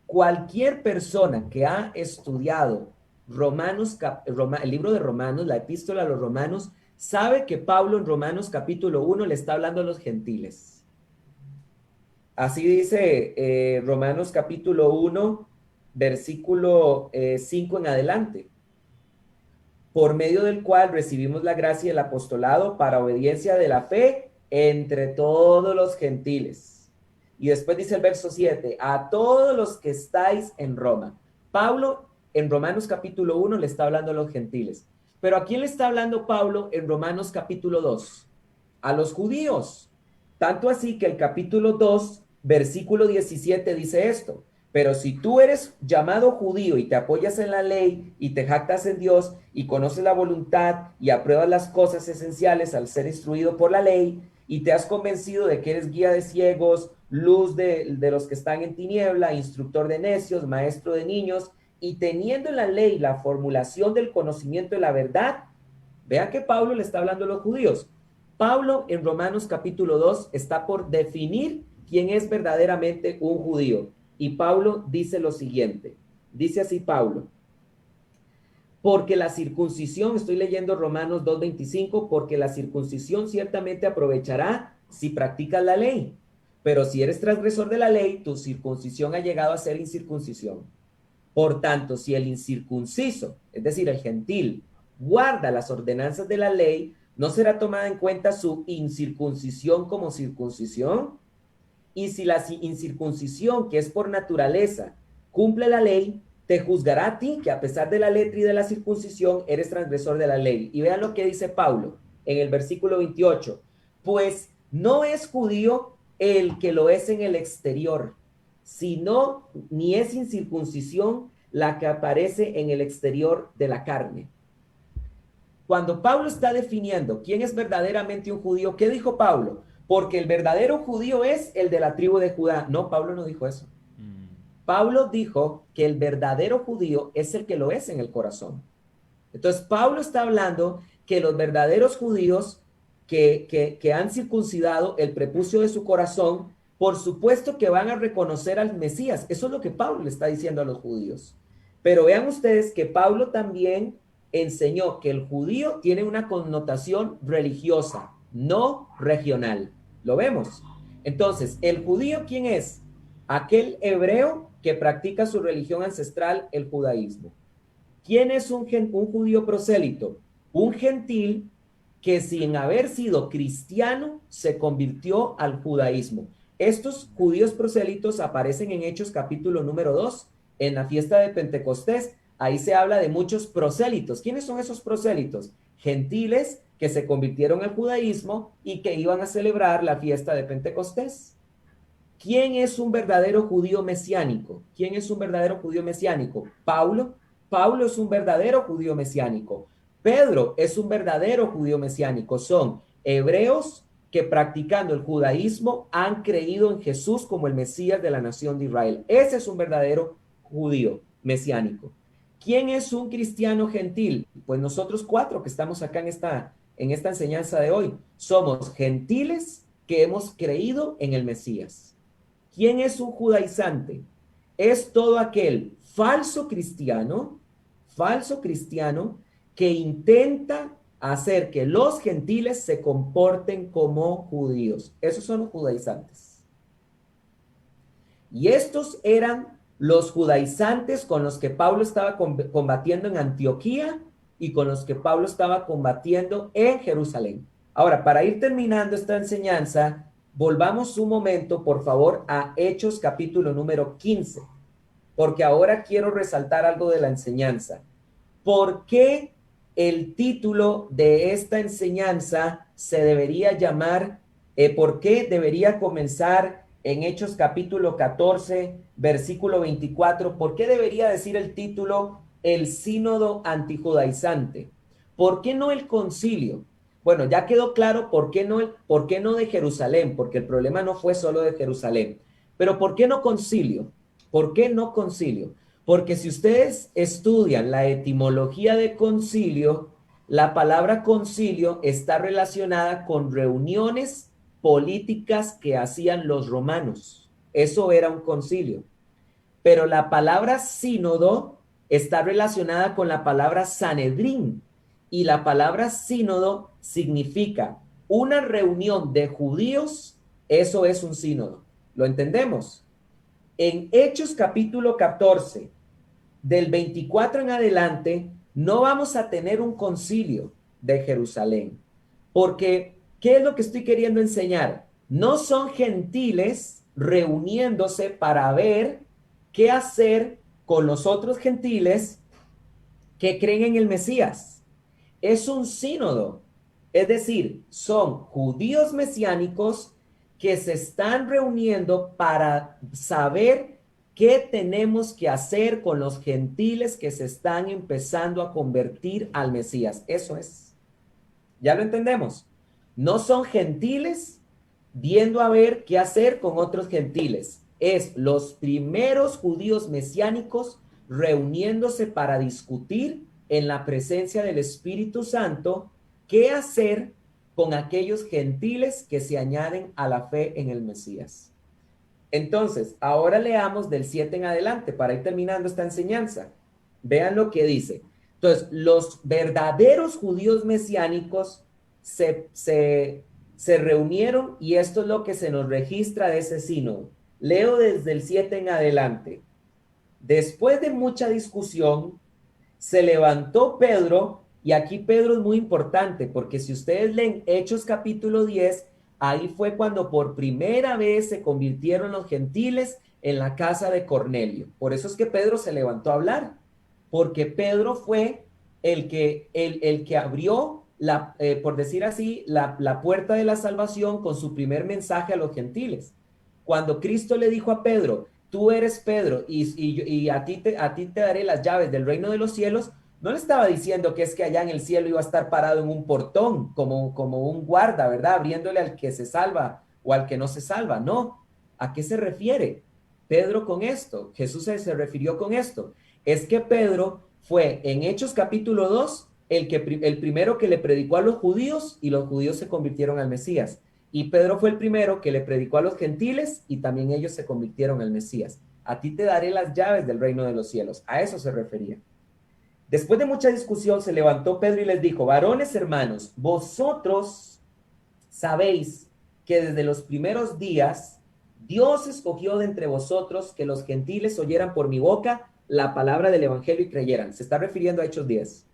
Cualquier persona que ha estudiado el libro de Romanos, la epístola a los Romanos, sabe que Pablo en Romanos capítulo 1 le está hablando a los gentiles. Así dice Romanos capítulo 1, versículo 5 en adelante. Por medio del cual recibimos la gracia y el apostolado para obediencia de la fe entre todos los gentiles. Y después dice el verso 7, a todos los que estáis en Roma. Pablo en Romanos capítulo 1 le está hablando a los gentiles. Pero ¿a quién le está hablando Pablo en Romanos capítulo 2? A los judíos. Tanto así que el capítulo 2, versículo 17 dice esto. Pero si tú eres llamado judío y te apoyas en la ley y te jactas en Dios y conoces la voluntad y apruebas las cosas esenciales al ser instruido por la ley y te has convencido de que eres guía de ciegos, luz de los que están en tiniebla, instructor de necios, maestro de niños, y teniendo en la ley la formulación del conocimiento de la verdad, vean que Pablo le está hablando a los judíos. Pablo en Romanos capítulo 2 está por definir quién es verdaderamente un judío. Y Pablo dice lo siguiente, dice así Pablo, porque la circuncisión, estoy leyendo Romanos 2:25, porque la circuncisión ciertamente aprovechará si practicas la ley, pero si eres transgresor de la ley, tu circuncisión ha llegado a ser incircuncisión. Por tanto, si el incircunciso, es decir, el gentil, guarda las ordenanzas de la ley, ¿no será tomada en cuenta su incircuncisión como circuncisión? y si la incircuncisión, que es por naturaleza, cumple la ley, te juzgará a ti, que a pesar de la letra y de la circuncisión, eres transgresor de la ley. Y vean lo que dice Pablo en el versículo 28. Pues no es judío el que lo es en el exterior, sino ni es incircuncisión la que aparece en el exterior de la carne. Cuando Pablo está definiendo quién es verdaderamente un judío, ¿qué dijo Pablo? Porque el verdadero judío es el de la tribu de Judá. No, Pablo no dijo eso. Pablo dijo que el verdadero judío es el que lo es en el corazón. Entonces, Pablo está hablando que los verdaderos judíos que han circuncidado el prepucio de su corazón, por supuesto que van a reconocer al Mesías. Eso es lo que Pablo le está diciendo a los judíos. Pero vean ustedes que Pablo también enseñó que el judío tiene una connotación religiosa, no regional. ¿Lo vemos? Entonces, ¿el judío quién es? Aquel hebreo que practica su religión ancestral, el judaísmo. ¿Quién es un judío prosélito? Un gentil que sin haber sido cristiano se convirtió al judaísmo. Estos judíos prosélitos aparecen en Hechos capítulo número 2, en la fiesta de Pentecostés. Ahí se habla de muchos prosélitos. ¿Quiénes son esos prosélitos? Gentiles que se convirtieron al judaísmo y que iban a celebrar la fiesta de Pentecostés. ¿Quién es un verdadero judío mesiánico? ¿Quién es un verdadero judío mesiánico? Pablo. Pablo es un verdadero judío mesiánico. Pedro es un verdadero judío mesiánico. Son hebreos que practicando el judaísmo han creído en Jesús como el Mesías de la nación de Israel. Ese es un verdadero judío mesiánico. ¿Quién es un cristiano gentil? Pues nosotros cuatro que estamos acá en esta enseñanza de hoy, somos gentiles que hemos creído en el Mesías. ¿Quién es un judaizante? Es todo aquel falso cristiano que intenta hacer que los gentiles se comporten como judíos. Esos son los judaizantes. Y estos eran los judaizantes con los que Pablo estaba combatiendo en Antioquía y con los que Pablo estaba combatiendo en Jerusalén. Ahora, para ir terminando esta enseñanza, volvamos un momento, por favor, a Hechos capítulo número 15, porque ahora quiero resaltar algo de la enseñanza. ¿Por qué el título de esta enseñanza se debería llamar, por qué debería comenzar en Hechos capítulo 14, versículo 24? ¿Por qué debería decir el título el sínodo antijudaizante? ¿Por qué no el concilio? Bueno, ya quedó claro por qué no de Jerusalén, porque el problema no fue solo de Jerusalén. Pero ¿por qué no concilio? ¿Por qué no concilio? Porque si ustedes estudian la etimología de concilio, la palabra concilio está relacionada con reuniones políticas que hacían los romanos. Eso era un concilio. Pero la palabra sínodo está relacionada con la palabra Sanedrín. Y la palabra sínodo significa una reunión de judíos. Eso es un sínodo. ¿Lo entendemos? En Hechos capítulo 14, del 24 en adelante, no vamos a tener un concilio de Jerusalén. Porque, ¿qué es lo que estoy queriendo enseñar? No son gentiles reuniéndose para ver qué hacer con los otros gentiles que creen en el Mesías. Es un sínodo. Es decir, son judíos mesiánicos que se están reuniendo para saber qué tenemos que hacer con los gentiles que se están empezando a convertir al Mesías. Eso es. ¿Ya lo entendemos? No son gentiles viendo a ver qué hacer con otros gentiles. Es los primeros judíos mesiánicos reuniéndose para discutir en la presencia del Espíritu Santo qué hacer con aquellos gentiles que se añaden a la fe en el Mesías. Entonces, ahora leamos del 7 en adelante para ir terminando esta enseñanza. Vean lo que dice. Entonces, los verdaderos judíos mesiánicos se reunieron y esto es lo que se nos registra de ese sínodo. Leo desde el 7 en adelante. Después de mucha discusión, se levantó Pedro, y aquí Pedro es muy importante porque si ustedes leen Hechos capítulo 10, ahí fue cuando por primera vez se convirtieron los gentiles en la casa de Cornelio. Por eso es que Pedro se levantó a hablar, porque Pedro fue el que abrió, por decir así, la puerta de la salvación con su primer mensaje a los gentiles. Cuando Cristo le dijo a Pedro, tú eres Pedro y a ti te daré las llaves del reino de los cielos, no le estaba diciendo que es que allá en el cielo iba a estar parado en un portón como un guarda, ¿verdad? Abriéndole al que se salva o al que no se salva. No. ¿A qué se refiere Pedro con esto? Jesús se refirió con esto. Es que Pedro fue en Hechos capítulo 2 el primero que le predicó a los judíos y los judíos se convirtieron al Mesías. Y Pedro fue el primero que le predicó a los gentiles y también ellos se convirtieron al Mesías. A ti te daré las llaves del reino de los cielos. A eso se refería. Después de mucha discusión se levantó Pedro y les dijo, varones hermanos, vosotros sabéis que desde los primeros días Dios escogió de entre vosotros que los gentiles oyeran por mi boca la palabra del evangelio y creyeran. Se está refiriendo a Hechos 10.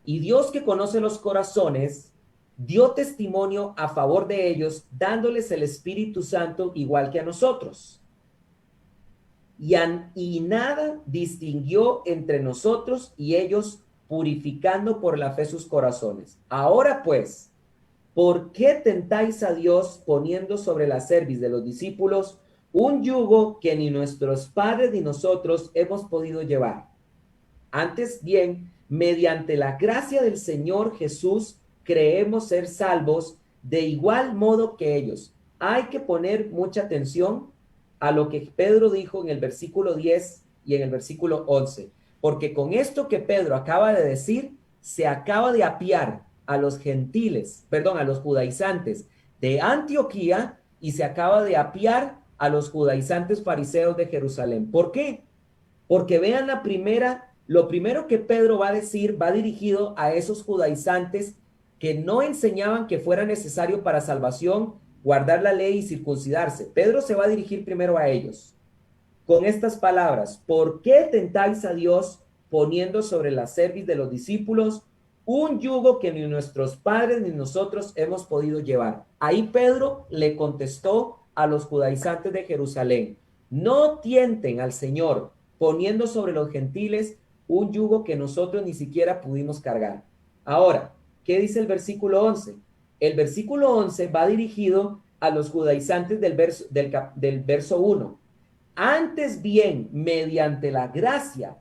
Y Dios, que conoce los corazones, dio testimonio a favor de ellos, dándoles el Espíritu Santo igual que a nosotros. Y nada distinguió entre nosotros y ellos, purificando por la fe sus corazones. Ahora pues, ¿por qué tentáis a Dios poniendo sobre la cerviz de los discípulos un yugo que ni nuestros padres ni nosotros hemos podido llevar? Antes bien, mediante la gracia del Señor Jesús, creemos ser salvos de igual modo que ellos. Hay que poner mucha atención a lo que Pedro dijo en el versículo 10 y en el versículo 11, porque con esto que Pedro acaba de decir, se acaba de apiar a los a los judaizantes de Antioquía y se acaba de apiar a los judaizantes fariseos de Jerusalén. ¿Por qué? Porque vean lo primero que Pedro va a decir va dirigido a esos judaizantes que no enseñaban que fuera necesario para salvación guardar la ley y circuncidarse. Pedro se va a dirigir primero a ellos con estas palabras: ¿por qué tentáis a Dios poniendo sobre la cerviz de los discípulos un yugo que ni nuestros padres ni nosotros hemos podido llevar? Ahí Pedro le contestó a los judaizantes de Jerusalén: no tienten al Señor poniendo sobre los gentiles un yugo que nosotros ni siquiera pudimos cargar. Ahora, ¿qué dice el versículo 11? El versículo 11 va dirigido a los judaizantes del verso 1. Antes bien, mediante la gracia,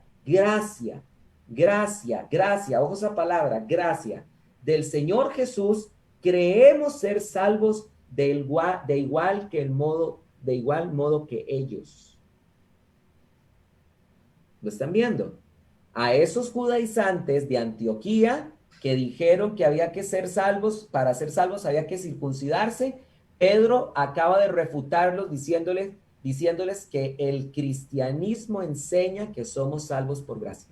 ojo esa palabra, gracia, del Señor Jesús, creemos ser salvos de igual modo que ellos. ¿Lo están viendo? A esos judaizantes de Antioquía que dijeron que había que ser salvos, para ser salvos había que circuncidarse, Pedro acaba de refutarlos diciéndoles que el cristianismo enseña que somos salvos por gracia.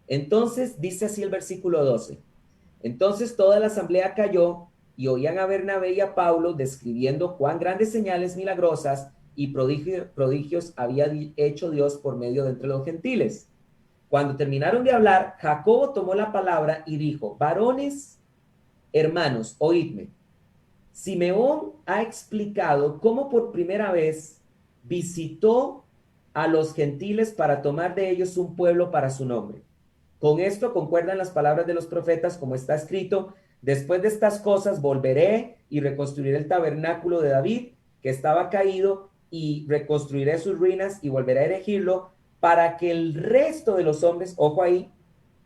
Entonces dice así el versículo 12: entonces toda la asamblea calló y oían a Bernabé y a Paulo describiendo cuán grandes señales milagrosas y prodigios había hecho Dios por medio de entre los gentiles. Cuando terminaron de hablar, Jacobo tomó la palabra y dijo: varones, hermanos, oídme. Simeón ha explicado cómo por primera vez visitó a los gentiles para tomar de ellos un pueblo para su nombre. Con esto concuerdan las palabras de los profetas, como está escrito: después de estas cosas volveré y reconstruiré el tabernáculo de David, que estaba caído, y reconstruiré sus ruinas y volveré a erigirlo, para que el resto de los hombres, ojo ahí,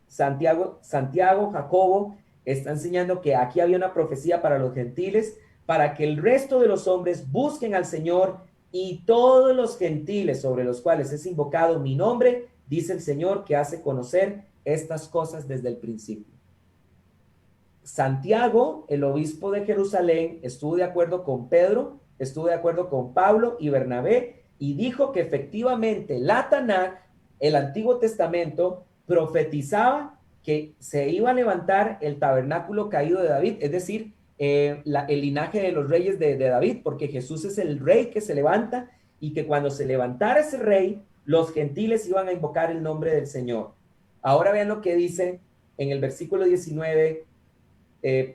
Santiago, Jacobo, está enseñando que aquí había una profecía para los gentiles, para que el resto de los hombres busquen al Señor, y todos los gentiles sobre los cuales es invocado mi nombre, dice el Señor, que hace conocer estas cosas desde el principio. Santiago, el obispo de Jerusalén, estuvo de acuerdo con Pedro, estuvo de acuerdo con Pablo y Bernabé, y dijo que efectivamente la Tanaj, el Antiguo Testamento, profetizaba que se iba a levantar el tabernáculo caído de David, es decir, el linaje de los reyes de David, porque Jesús es el rey que se levanta, y que cuando se levantara ese rey, los gentiles iban a invocar el nombre del Señor. Ahora vean lo que dice en el versículo 19,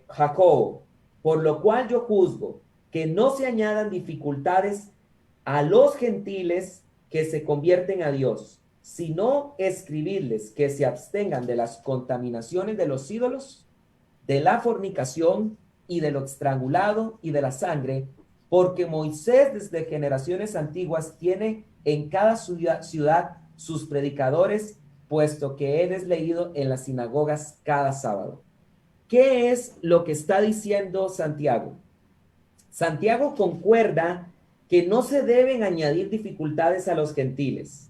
Jacobo: por lo cual yo juzgo que no se añadan dificultades a los gentiles que se convierten a Dios, sino escribirles que se abstengan de las contaminaciones de los ídolos, de la fornicación y de lo estrangulado y de la sangre, porque Moisés desde generaciones antiguas tiene en cada ciudad sus predicadores, puesto que él es leído en las sinagogas cada sábado. ¿Qué es lo que está diciendo Santiago? Santiago concuerda que no se deben añadir dificultades a los gentiles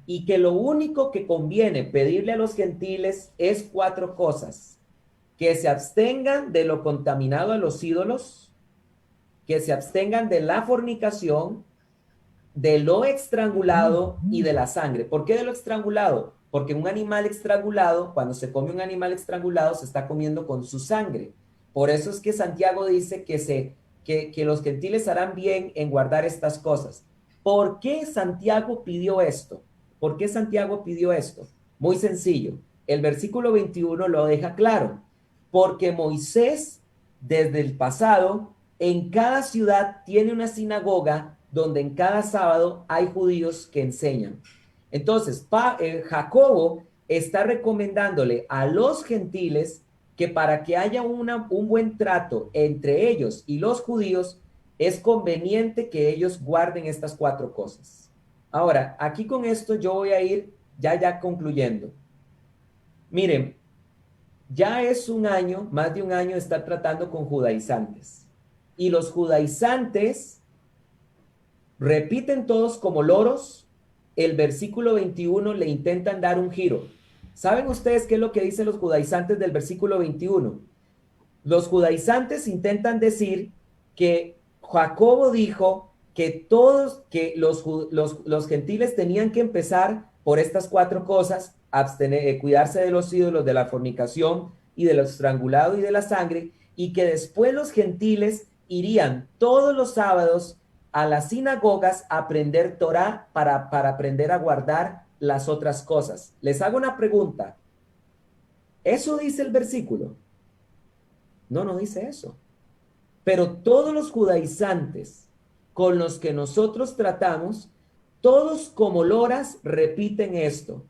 y que lo único que conviene pedirle a los gentiles es 4 cosas: que se abstengan de lo contaminado a los ídolos, que se abstengan de la fornicación, de lo estrangulado y de la sangre. ¿Por qué de lo estrangulado? Porque un animal estrangulado, cuando se come un animal estrangulado, se está comiendo con su sangre. Por eso es que Santiago dice que los gentiles harán bien en guardar estas cosas. ¿Por qué Santiago pidió esto? ¿Por qué Santiago pidió esto? Muy sencillo. El versículo 21 lo deja claro. Porque Moisés, desde el pasado, en cada ciudad tiene una sinagoga donde en cada sábado hay judíos que enseñan. Entonces, Jacobo está recomendándole a los gentiles que para que haya un buen trato entre ellos y los judíos, es conveniente que ellos guarden estas 4 cosas. Ahora, aquí con esto yo voy a ir ya concluyendo. Miren, ya es un año, más de un año, de estar tratando con judaizantes. Y los judaizantes repiten todos como loros. El versículo 21 le intentan dar un giro. ¿Saben ustedes qué es lo que dicen los judaizantes del versículo 21? Los judaizantes intentan decir que Jacobo dijo que los gentiles tenían que empezar por estas 4 cosas: cuidarse de los ídolos, de la fornicación y de lo estrangulado y de la sangre, y que después los gentiles irían todos los sábados a las sinagogas a aprender Torá para aprender a guardar las otras cosas. Les hago una pregunta. ¿Eso dice el versículo? No, no dice eso. Pero todos los judaizantes con los que nosotros tratamos, todos como loras repiten esto.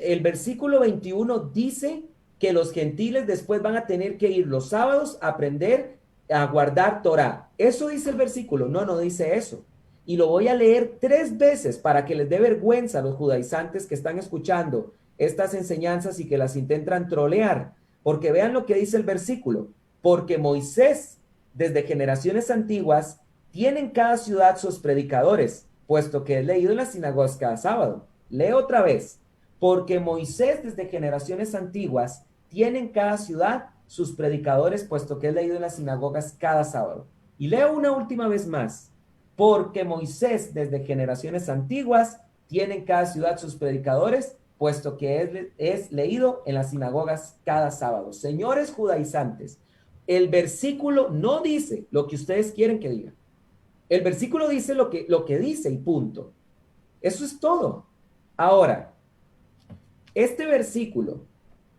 El versículo 21 dice que los gentiles después van a tener que ir los sábados a aprender a guardar Torá. ¿Eso dice el versículo? No, no dice eso. Y lo voy a leer 3 veces para que les dé vergüenza a los judaizantes que están escuchando estas enseñanzas y que las intentan trolear. Porque vean lo que dice el versículo. Porque Moisés, desde generaciones antiguas, tiene en cada ciudad sus predicadores, puesto que es leído en las sinagogas cada sábado. Leo otra vez. Porque Moisés, desde generaciones antiguas, tiene en cada ciudad sus predicadores, puesto que es leído en las sinagogas cada sábado. Y leo una última vez más. Porque Moisés, desde generaciones antiguas, tiene en cada ciudad sus predicadores, puesto que es leído en las sinagogas cada sábado. Señores judaizantes, el versículo no dice lo que ustedes quieren que diga. El versículo dice lo que dice y punto. Eso es todo. Ahora, este versículo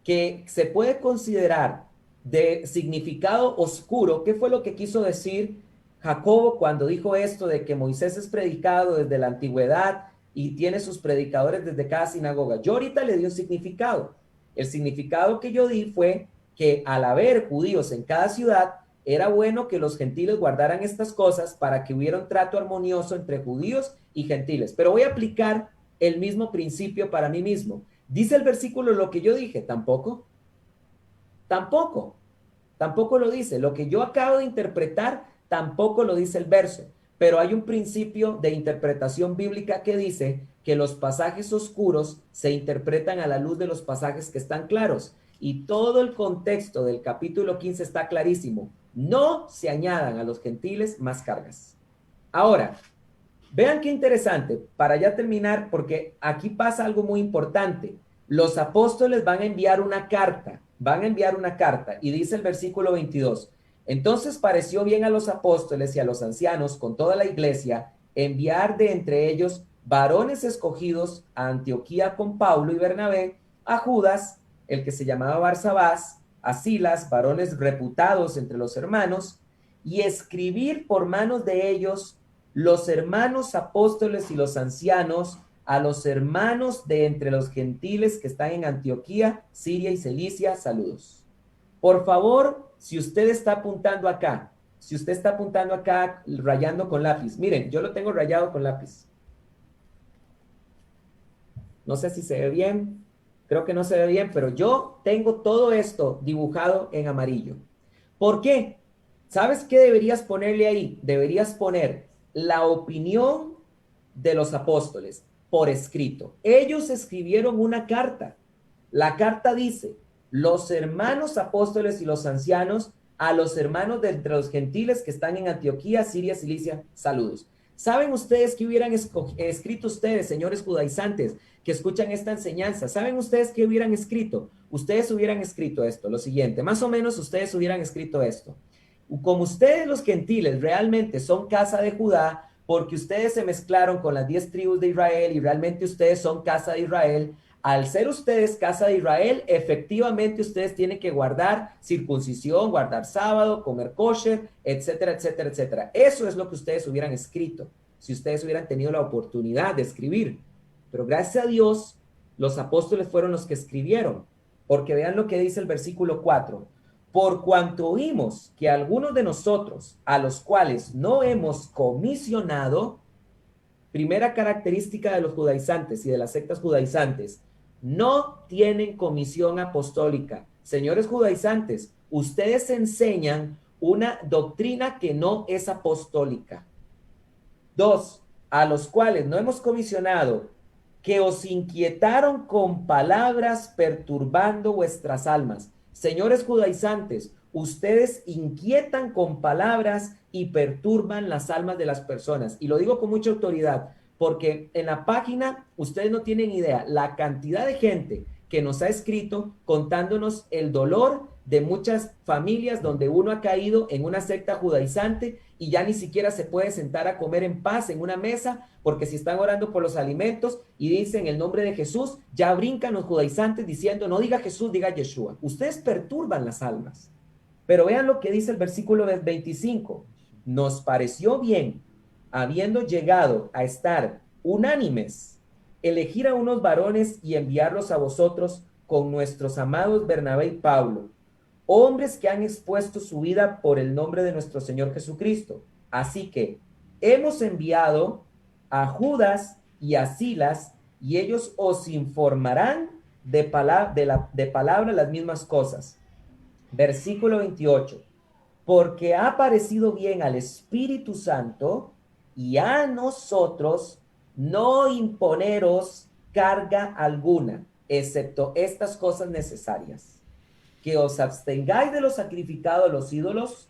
que se puede considerar de significado oscuro, ¿qué fue lo que quiso decir Jacobo cuando dijo esto de que Moisés es predicado desde la antigüedad y tiene sus predicadores desde cada sinagoga? Yo ahorita le di un significado. El significado que yo di fue que al haber judíos en cada ciudad, era bueno que los gentiles guardaran estas cosas para que hubiera un trato armonioso entre judíos y gentiles. Pero voy a aplicar el mismo principio para mí mismo. ¿Dice el versículo lo que yo dije? Tampoco. Tampoco lo dice. Lo que yo acabo de interpretar tampoco lo dice el verso. Pero hay un principio de interpretación bíblica que dice que los pasajes oscuros se interpretan a la luz de los pasajes que están claros. Y todo el contexto del capítulo 15 está clarísimo. No se añadan a los gentiles más cargas. Ahora, vean qué interesante, para ya terminar, porque aquí pasa algo muy importante. Los apóstoles van a enviar una carta, y dice el versículo 22, entonces pareció bien a los apóstoles y a los ancianos con toda la iglesia enviar de entre ellos varones escogidos a Antioquía con Pablo y Bernabé, a Judas, el que se llamaba Barsabás, a Silas, varones reputados entre los hermanos, y escribir por manos de ellos los hermanos apóstoles y los ancianos a los hermanos de entre los gentiles que están en Antioquía, Siria y Cilicia, saludos. Por favor, si usted está apuntando acá, rayando con lápiz, miren, yo lo tengo rayado con lápiz. No sé si se ve bien, creo que no se ve bien, pero yo tengo todo esto dibujado en amarillo. ¿Por qué? ¿Sabes qué deberías ponerle ahí? Deberías poner la opinión de los apóstoles por escrito. Ellos escribieron una carta. La carta dice, los hermanos apóstoles y los ancianos a los hermanos de entre los gentiles que están en Antioquía, Siria, Cilicia, saludos. ¿Saben ustedes qué hubieran escrito ustedes, señores judaizantes, que escuchan esta enseñanza? ¿Saben ustedes qué hubieran escrito? Ustedes hubieran escrito esto, lo siguiente, más o menos ustedes hubieran escrito esto. Como ustedes los gentiles realmente son casa de Judá, porque ustedes se mezclaron con las 10 tribus de Israel y realmente ustedes son casa de Israel, al ser ustedes casa de Israel, efectivamente ustedes tienen que guardar circuncisión, guardar sábado, comer kosher, etcétera, etcétera, etcétera. Eso es lo que ustedes hubieran escrito, si ustedes hubieran tenido la oportunidad de escribir. Pero gracias a Dios, los apóstoles fueron los que escribieron, porque vean lo que dice el versículo 4. Por cuanto oímos que algunos de nosotros, a los cuales no hemos comisionado, primera característica de los judaizantes y de las sectas judaizantes, no tienen comisión apostólica. Señores judaizantes, ustedes enseñan una doctrina que no es apostólica. 2, a los cuales no hemos comisionado, que os inquietaron con palabras perturbando vuestras almas. Señores judaizantes, ustedes inquietan con palabras y perturban las almas de las personas. Y lo digo con mucha autoridad, porque en la página ustedes no tienen idea la cantidad de gente que nos ha escrito contándonos el dolor de muchas familias donde uno ha caído en una secta judaizante y ya ni siquiera se puede sentar a comer en paz en una mesa, porque si están orando por los alimentos y dicen el nombre de Jesús, ya brincan los judaizantes diciendo, no diga Jesús, diga Yeshua. Ustedes perturban las almas. Pero vean lo que dice el versículo 25. Nos pareció bien, habiendo llegado a estar unánimes, elegir a unos varones y enviarlos a vosotros con nuestros amados Bernabé y Pablo, hombres que han expuesto su vida por el nombre de nuestro Señor Jesucristo. Así que hemos enviado a Judas y a Silas, y ellos os informarán de palabra las mismas cosas. Versículo 28. Porque ha parecido bien al Espíritu Santo y a nosotros no imponeros carga alguna, excepto estas cosas necesarias: que os abstengáis de lo sacrificado a los ídolos,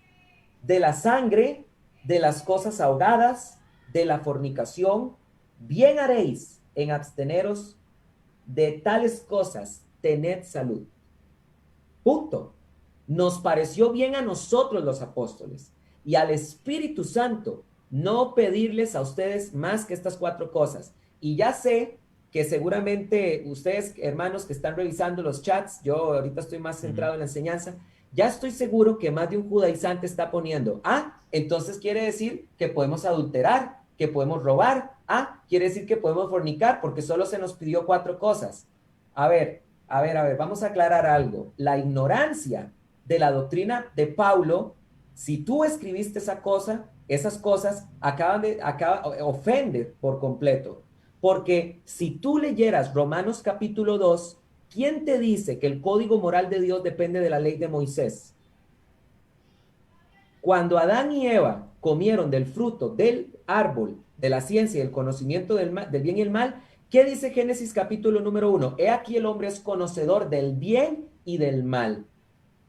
de la sangre, de las cosas ahogadas, de la fornicación. Bien haréis en absteneros de tales cosas, tened salud. Punto. Nos pareció bien a nosotros los apóstoles y al Espíritu Santo no pedirles a ustedes más que estas 4 cosas. Y ya sé que seguramente ustedes, hermanos que están revisando los chats, yo ahorita estoy más centrado en la enseñanza, ya estoy seguro que más de un judaizante está poniendo, entonces quiere decir que podemos adulterar, que podemos robar, quiere decir que podemos fornicar porque solo se nos pidió 4 cosas. A ver, vamos a aclarar algo. La ignorancia de la doctrina de Pablo, si tú escribiste esas cosas ofenden por completo. Porque si tú leyeras Romanos capítulo 2, ¿quién te dice que el código moral de Dios depende de la ley de Moisés? Cuando Adán y Eva comieron del fruto del árbol de la ciencia y el conocimiento del bien y el mal, ¿qué dice Génesis capítulo número 1? He aquí el hombre es conocedor del bien y del mal.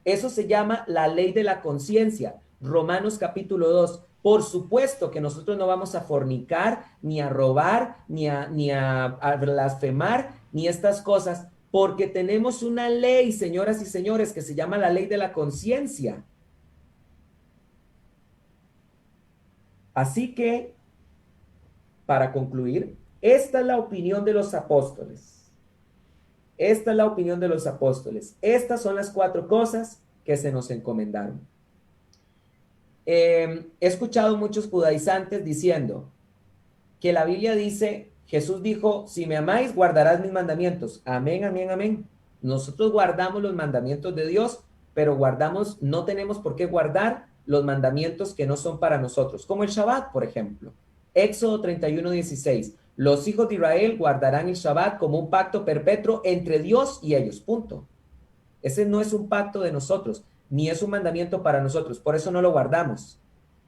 Eso se llama la ley de la conciencia. Romanos capítulo 2. Por supuesto que nosotros no vamos a fornicar, ni a robar, ni a blasfemar, ni estas cosas, porque tenemos una ley, señoras y señores, que se llama la ley de la conciencia. Así que, para concluir, esta es la opinión de los apóstoles. Esta es la opinión de los apóstoles. Estas son las 4 cosas que se nos encomendaron. He escuchado muchos judaizantes diciendo que la Biblia dice, Jesús dijo, si me amáis, guardarás mis mandamientos. Amén, amén, amén. Nosotros guardamos los mandamientos de Dios, pero no tenemos por qué guardar los mandamientos que no son para nosotros, como el Shabbat, por ejemplo. Éxodo 31:16. Los hijos de Israel guardarán el Shabbat como un pacto perpetuo entre Dios y ellos, punto. Ese no es un pacto de nosotros, ni es un mandamiento para nosotros, por eso no lo guardamos.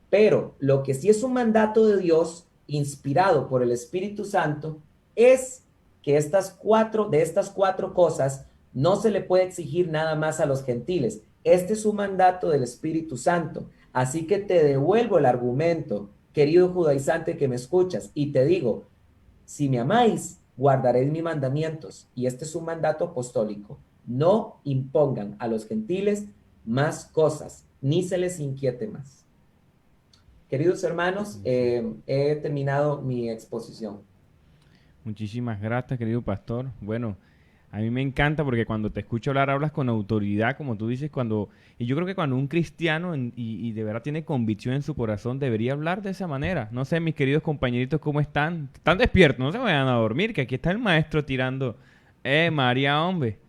Pero lo que sí es un mandato de Dios, inspirado por el Espíritu Santo, es que de estas 4 cosas no se le puede exigir nada más a los gentiles. Este es un mandato del Espíritu Santo. Así que te devuelvo el argumento, querido judaizante que me escuchas, y te digo, si me amáis, guardaréis mis mandamientos. Y este es un mandato apostólico. No impongan a los gentiles más cosas, ni se les inquiete más. Queridos hermanos, he terminado mi exposición. Muchísimas gracias, querido pastor. Bueno, a mí me encanta porque cuando te escucho hablar, hablas con autoridad, como tú dices, y yo creo que cuando un cristiano y de verdad tiene convicción en su corazón, debería hablar de esa manera. No sé, mis queridos compañeritos, ¿cómo están? ¿Están despiertos? No se vayan a dormir, que aquí está el maestro tirando. María, hombre.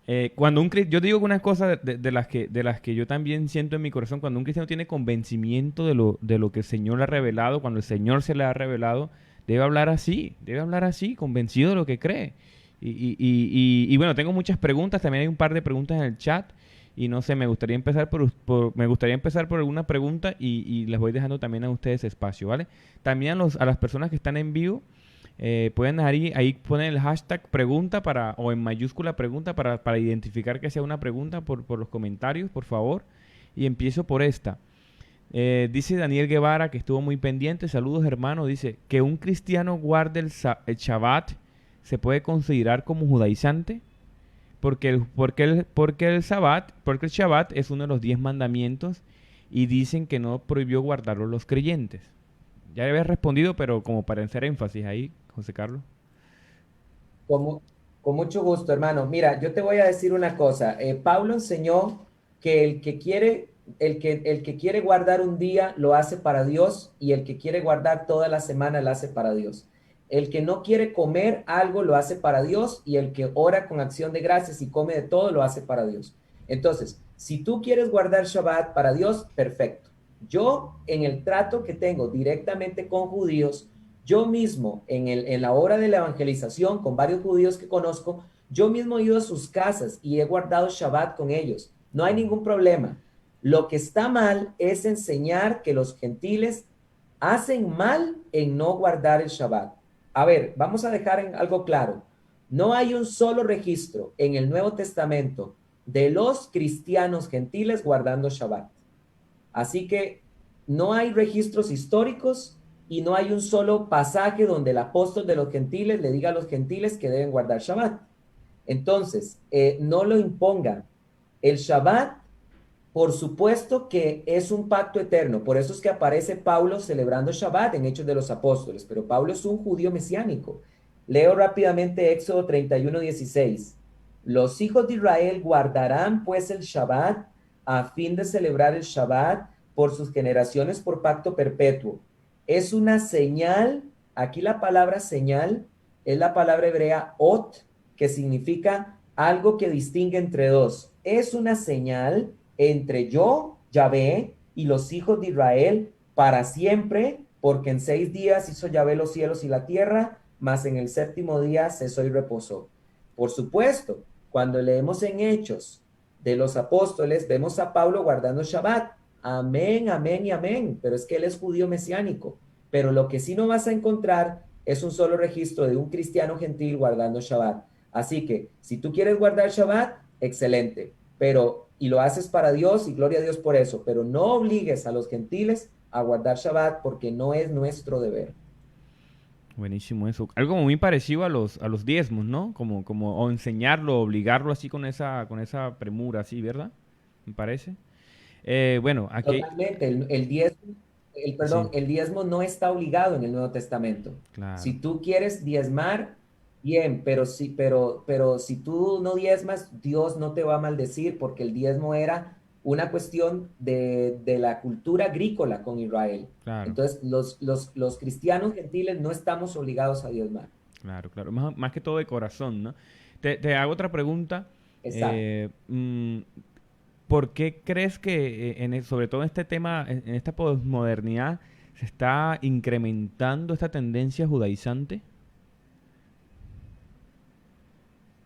Yo digo que una cosa de las que yo también siento en mi corazón, cuando un cristiano tiene convencimiento de lo que el Señor le ha revelado, cuando el Señor se le ha revelado, debe hablar así, convencido de lo que cree. Y bueno, tengo muchas preguntas, también hay un par de preguntas en el chat, y no sé, me gustaría empezar por alguna pregunta y les voy dejando también a ustedes espacio, ¿vale? También a las personas que están en vivo, pueden dejar ahí ponen el hashtag pregunta o en mayúscula pregunta para identificar que sea una pregunta por los comentarios, por favor. Y empiezo por esta. Dice Daniel Guevara, que estuvo muy pendiente. Saludos, hermano. Dice, ¿que un cristiano guarde el Shabbat se puede considerar como judaizante? Porque el Shabbat es uno de los 10 mandamientos y dicen que no prohibió guardarlo los creyentes. Ya le había respondido, pero como para hacer énfasis ahí, José Carlos. Con mucho gusto, hermano. Mira, yo te voy a decir una cosa. Pablo enseñó que el que quiere guardar un día lo hace para Dios, y el que quiere guardar toda la semana lo hace para Dios. El que no quiere comer algo lo hace para Dios, y el que ora con acción de gracias y come de todo lo hace para Dios. Entonces, si tú quieres guardar Shabbat para Dios, perfecto. Yo, en el trato que tengo directamente con judíos, yo mismo, en la hora de la evangelización con varios judíos que conozco, yo mismo he ido a sus casas y he guardado Shabbat con ellos. No hay ningún problema. Lo que está mal es enseñar que los gentiles hacen mal en no guardar el Shabbat. A ver, vamos a dejar en algo claro. No hay un solo registro en el Nuevo Testamento de los cristianos gentiles guardando Shabbat. Así que no hay registros históricos y no hay un solo pasaje donde el apóstol de los gentiles le diga a los gentiles que deben guardar Shabbat. Entonces, no lo impongan. El Shabbat, por supuesto que es un pacto eterno. Por eso es que aparece Pablo celebrando Shabbat en Hechos de los Apóstoles. Pero Pablo es un judío mesiánico. Leo rápidamente Éxodo 31:16. Los hijos de Israel guardarán pues el Shabbat a fin de celebrar el Shabbat por sus generaciones por pacto perpetuo. Es una señal, aquí la palabra señal es la palabra hebrea ot, que significa algo que distingue entre dos. Es una señal entre yo, Yahvé, y los hijos de Israel para siempre, porque en 6 días hizo Yahvé los cielos y la tierra, mas en el 7º día cesó y reposó. Por supuesto, cuando leemos en Hechos de los Apóstoles, vemos a Pablo guardando Shabbat. Amén, amén y amén. Pero es que él es judío mesiánico. Pero lo que sí no vas a encontrar es un solo registro de un cristiano gentil guardando Shabbat. Así que, si tú quieres guardar Shabbat, excelente. Y lo haces para Dios y gloria a Dios por eso. Pero no obligues a los gentiles a guardar Shabbat porque no es nuestro deber. Buenísimo eso. Algo muy parecido a los diezmos, ¿no? O enseñarlo, obligarlo así con esa premura, así, ¿verdad? Me parece. Bueno, aquí... Totalmente. El diezmo no está obligado en el Nuevo Testamento. Claro. Si tú quieres diezmar, Bien, pero si tú no diezmas, Dios no te va a maldecir porque el diezmo era una cuestión de la cultura agrícola con Israel. Claro, Entonces, los cristianos gentiles no estamos obligados a diezmar. claro, claro. Más que todo de corazón, ¿no? Te hago otra pregunta. Exacto. eh, mm, ¿Por qué crees que, sobre todo en este tema, en esta posmodernidad, se está incrementando esta tendencia judaizante?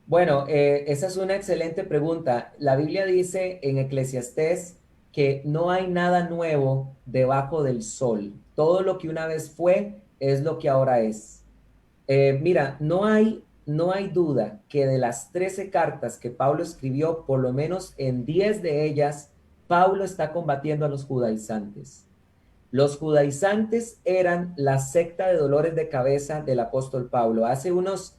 Bueno, esa es una excelente pregunta. La Biblia dice en Eclesiastés que no hay nada nuevo debajo del sol. Todo lo que una vez fue es lo que ahora es. Mira, no hay duda que de las 13 cartas que Pablo escribió, por lo menos en 10 de ellas, Pablo está combatiendo a los judaizantes. Los judaizantes eran la secta de dolores de cabeza del apóstol Pablo. Hace unas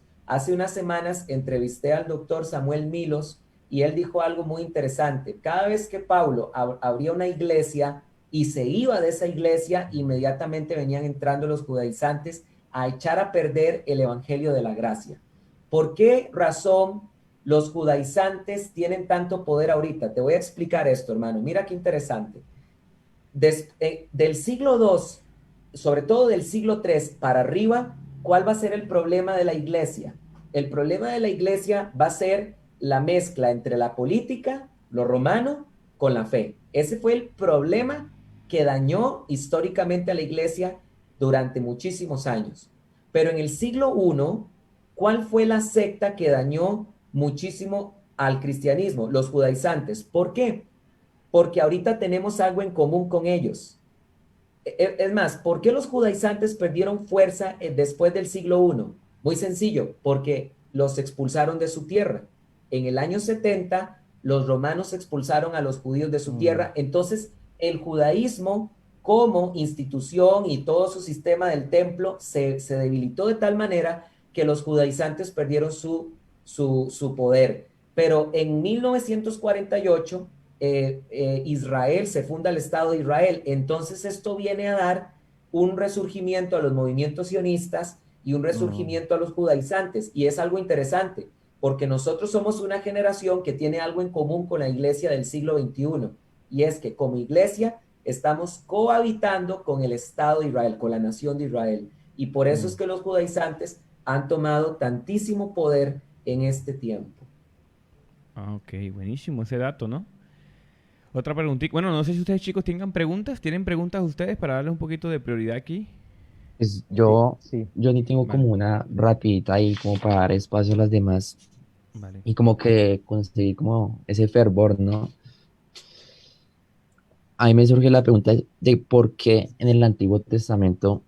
semanas entrevisté al doctor Samuel Milos y él dijo algo muy interesante. Cada vez que Pablo abría una iglesia y se iba de esa iglesia, inmediatamente venían entrando los judaizantes a echar a perder el evangelio de la gracia. ¿Por qué razón los judaizantes tienen tanto poder ahorita? Te voy a explicar esto, hermano. Mira qué interesante. Del siglo II, sobre todo del siglo III para arriba, ¿cuál va a ser el problema de la iglesia? El problema de la iglesia va a ser la mezcla entre la política, lo romano, con la fe. Ese fue el problema que dañó históricamente a la iglesia durante muchísimos años. Pero en el siglo I, ¿cuál fue la secta que dañó muchísimo al cristianismo? Los judaizantes. ¿Por qué? Porque ahorita tenemos algo en común con ellos. Es más, ¿por qué los judaizantes perdieron fuerza después del siglo I? Muy sencillo, porque los expulsaron de su tierra. En el año 70, los romanos expulsaron a los judíos de su tierra. Entonces, el judaísmo como institución y todo su sistema del templo se debilitó de tal manera que los judaizantes perdieron su poder. Pero en 1948 Israel, se funda el Estado de Israel. Entonces esto viene a dar un resurgimiento a los movimientos sionistas y un resurgimiento a los judaizantes. Y es algo interesante, porque nosotros somos una generación que tiene algo en común con la iglesia del siglo XXI. Y es que como iglesia estamos cohabitando con el Estado de Israel, con la nación de Israel. Y por eso es que los judaizantes han tomado tantísimo poder en este tiempo. Ah, ok, buenísimo ese dato, ¿no? Otra preguntita. Bueno, no sé si ustedes chicos tengan preguntas. ¿Tienen preguntas ustedes para darle un poquito de prioridad aquí? Pues Sí, yo, sí. yo ni tengo Vale, como una rapidita ahí como para dar espacio a las demás vale. y como que conseguir como ese fervor, ¿no? A mí me surge la pregunta de por qué en el Antiguo Testamento,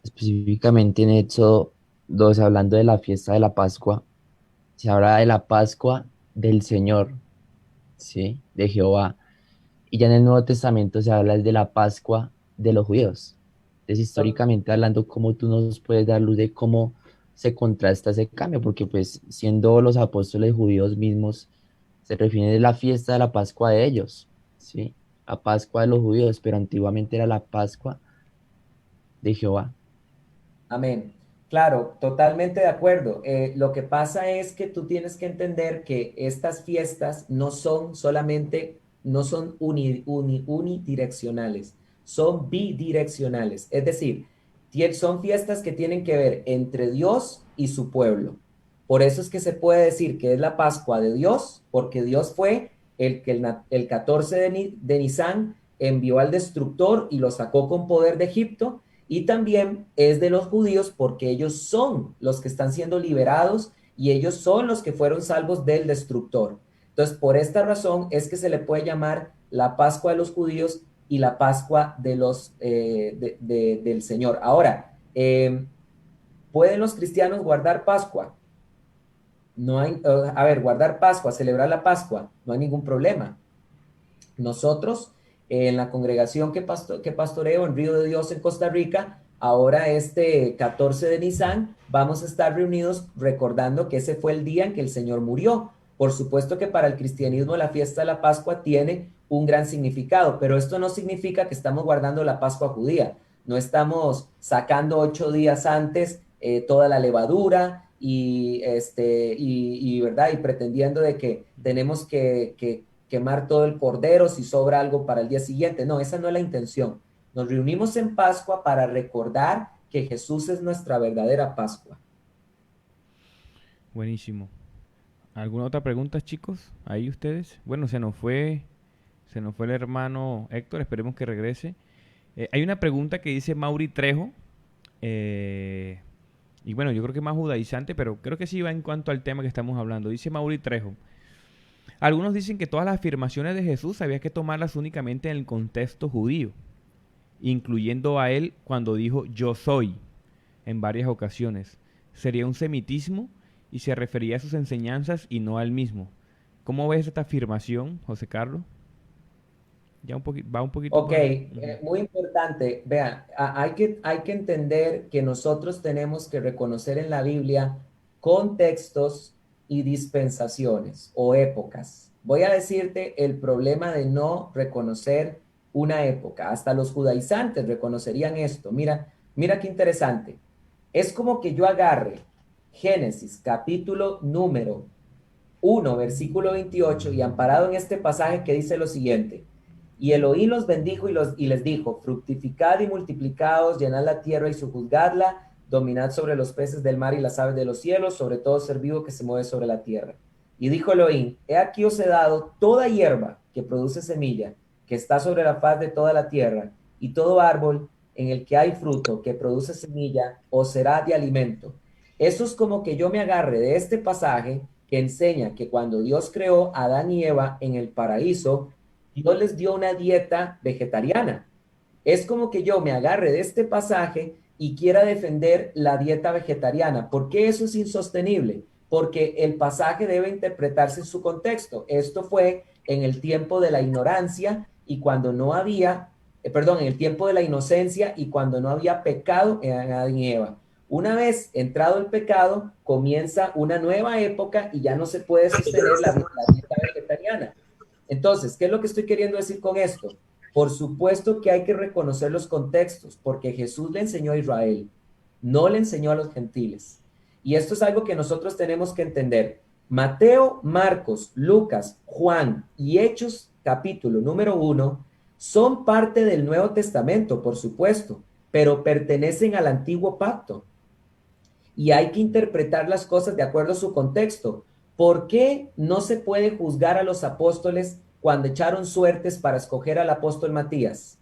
específicamente en Éxodo 2, hablando de la fiesta de la Pascua, se habla de la Pascua del Señor, ¿sí? De Jehová. Y ya en el Nuevo Testamento se habla de la Pascua de los judíos. Entonces, históricamente hablando, ¿cómo tú nos puedes dar luz de cómo se contrasta ese cambio? Porque pues siendo los apóstoles judíos mismos, se refiere a la fiesta de la Pascua de ellos, ¿sí? La Pascua de los judíos, pero antiguamente era la Pascua de Jehová. Amén. Claro, totalmente de acuerdo. Lo que pasa es que tú tienes que entender que estas fiestas no son solamente, no son unidireccionales, son bidireccionales. Es decir, son fiestas que tienen que ver entre Dios y su pueblo. Por eso es que se puede decir que es la Pascua de Dios, porque Dios fue el que el 14 de Nisan envió al destructor y lo sacó con poder de Egipto, y también es de los judíos porque ellos son los que están siendo liberados y ellos son los que fueron salvos del destructor. Entonces, por esta razón es que se le puede llamar la Pascua de los judíos y la Pascua de del Señor. Ahora, ¿pueden los cristianos guardar Pascua? No hay, a ver, guardar Pascua, celebrar la Pascua, no hay ningún problema. Nosotros, en la congregación que pastoreo en Río de Dios en Costa Rica, ahora este 14 de Nisan, vamos a estar reunidos recordando que ese fue el día en que el Señor murió. Por supuesto que para el cristianismo la fiesta de la Pascua tiene un gran significado, pero esto no significa que estamos guardando la Pascua judía. No estamos sacando 8 días antes toda la levadura, ¿verdad? Y pretendiendo de que tenemos que quemar todo el cordero si sobra algo para el día siguiente. No, esa no es la intención. Nos reunimos en Pascua para recordar que Jesús es nuestra verdadera Pascua. Buenísimo. ¿Alguna otra pregunta, chicos? Ahí ustedes. Bueno, se nos fue el hermano Héctor, esperemos que regrese. Hay una pregunta que dice Mauri Trejo. Y bueno, yo creo que es más judaizante, pero creo que sí va en cuanto al tema que estamos hablando. Dice Mauri Trejo. Algunos dicen que todas las afirmaciones de Jesús había que tomarlas únicamente en el contexto judío, incluyendo a él cuando dijo yo soy en varias ocasiones. Sería un semitismo y se refería a sus enseñanzas y no a él mismo. ¿Cómo ves esta afirmación, José Carlos? Ya va un poquito Ok, por... muy importante. Vean, hay que entender que nosotros tenemos que reconocer en la Biblia contextos y dispensaciones o épocas. Voy a decirte el problema de no reconocer una época. Hasta los judaizantes reconocerían esto. Mira, mira qué interesante. Es como que yo agarre Génesis, capítulo número 1, versículo 28, y amparado en este pasaje que dice lo siguiente: y Elohim los bendijo y les dijo, fructificad y multiplicaos, llenad la tierra y sojuzgadla, dominad sobre los peces del mar y las aves de los cielos, sobre todo ser vivo que se mueve sobre la tierra. Y dijo Elohim, he aquí os he dado toda hierba que produce semilla, que está sobre la faz de toda la tierra, y todo árbol en el que hay fruto que produce semilla, os será de alimento. Eso es como que yo me agarre de este pasaje que enseña que cuando Dios creó a Adán y Eva en el paraíso, Dios les dio una dieta vegetariana. Es como que yo me agarre de este pasaje y quiera defender la dieta vegetariana. ¿Por qué eso es insostenible? Porque el pasaje debe interpretarse en su contexto. Esto fue en el tiempo de la ignorancia y cuando no había, en el tiempo de la inocencia y cuando no había pecado en Adán y Eva. Una vez entrado el pecado, comienza una nueva época y ya no se puede sostener la dieta vegetariana. Entonces, ¿qué es lo que estoy queriendo decir con esto? Por supuesto que hay que reconocer los contextos, porque Jesús le enseñó a Israel, no le enseñó a los gentiles. Y esto es algo que nosotros tenemos que entender. Mateo, Marcos, Lucas, Juan y Hechos, capítulo número 1, son parte del Nuevo Testamento, por supuesto, pero pertenecen al antiguo pacto. Y hay que interpretar las cosas de acuerdo a su contexto. ¿Por qué no se puede juzgar a los apóstoles cuando echaron suertes para escoger al apóstol Matías?